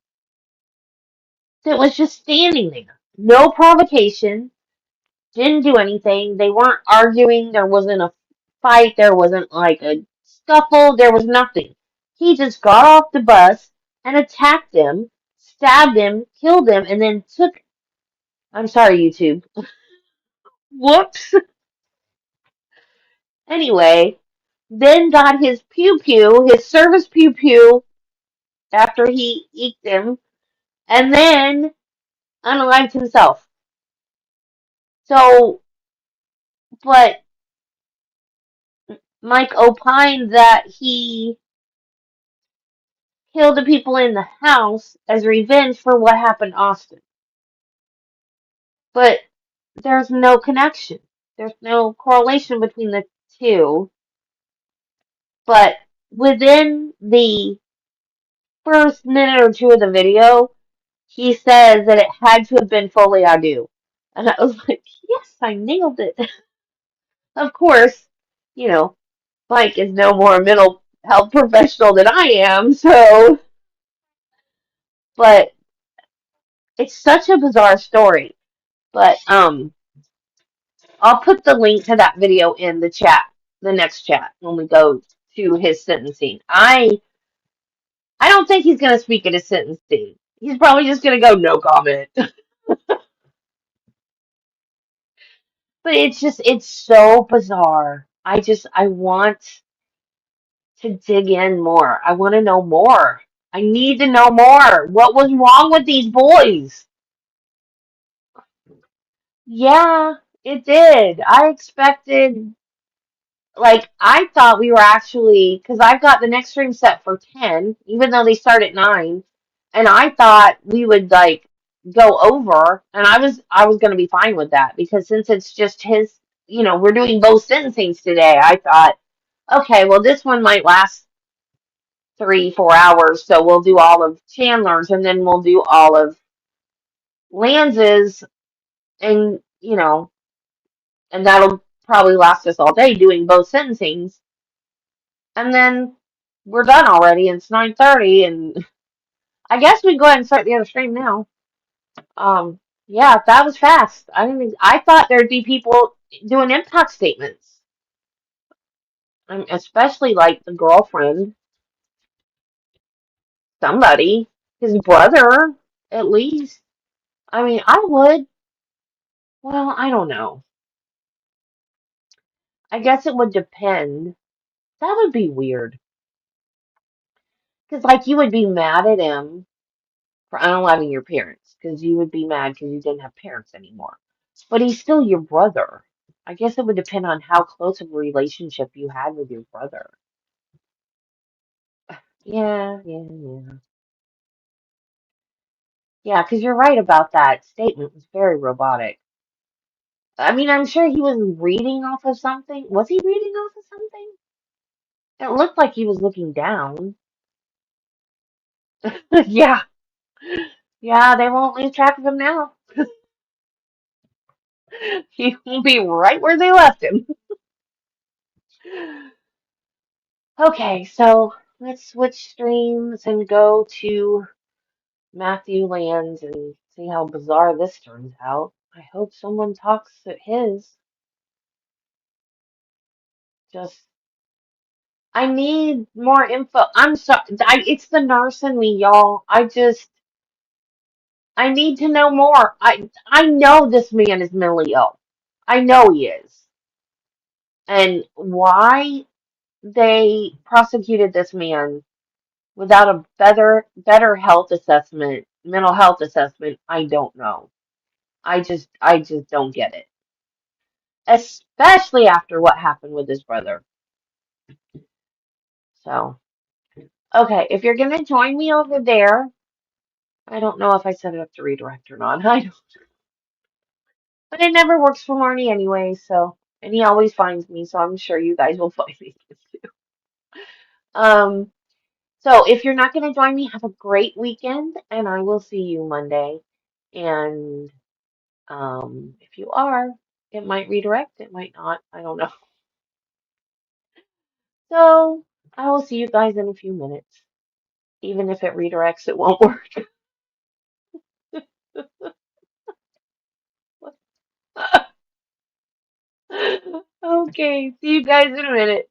that was just standing there. No provocation, Didn't do anything. They weren't arguing. There wasn't a fight. There wasn't like a scuffle. There was nothing. He just got off the bus and attacked them, stabbed him, killed him, and then took. I'm sorry, YouTube. Whoops. Anyway, then got his pew pew, his service pew pew, after he eked him, and then unalived himself. So, but Mike opined that he killed the people in the house as revenge for what happened to Austin. But there's no connection. There's no correlation between the two. But within the first minute or two of the video, he says that it had to have been fully ado. And I was like, yes, I nailed it. Of course, you know, Mike is no more a mental health professional than I am, so, but it's such a bizarre story. But I'll put the link to that video in the chat, the next chat when we go to his sentencing. I don't think he's going to speak at his sentencing. He's probably just going to go no comment. But it's so bizarre. I want to dig in more. I want to know more. I need to know more. What was wrong with these boys? Yeah, it did. I expected, like, I thought we were actually, because I've got the next stream set for 10, even though they start at 9, and I thought we would, like, go over, and I was going to be fine with that, because since it's just his, we're doing both sentencings today, I thought, okay, well, this one might last 3-4 hours, so we'll do all of Chandler's, and then we'll do all of Lance's, and, and that'll probably last us all day doing both sentencings. And then we're done already. And it's 9:30, and I guess we can go ahead and start the other stream now. Yeah, that was fast. I thought there'd be people doing impact statements, especially like the girlfriend, somebody, his brother, at least. I mean, I would. Well, I don't know. I guess it would depend. That would be weird. Because, like, you would be mad at him for unaliving your parents because you would be mad because you didn't have parents anymore. But he's still your brother. I guess it would depend on how close of a relationship you had with your brother. Yeah, yeah, yeah. Yeah, because you're right about that statement. It was very robotic. I mean, I'm sure he was reading off of something. Was he reading off of something? It looked like he was looking down. Yeah, yeah, they won't lose track of him now. He will be right where they left him. Okay, so let's switch streams and go to Matthew Lands and see how bizarre this turns out. I hope someone talks at his. Just, I need more info. I'm sorry, it's the nurse in me, y'all. I need to know more. I know this man is mentally ill. I know he is. And why they prosecuted this man without a better health assessment, mental health assessment, I don't know. I just don't get it. Especially after what happened with his brother. So, okay, if you're gonna join me over there, I don't know if I set it up to redirect or not. I don't, but it never works for Marnie anyway, so and he always finds me, so I'm sure you guys will find me too. Um, so if you're not gonna join me, have a great weekend, and I will see you Monday. And if you are, it might redirect, it might not. I don't know. So I will see you guys in a few minutes. Even if it redirects, it won't work. Okay, see you guys in a minute.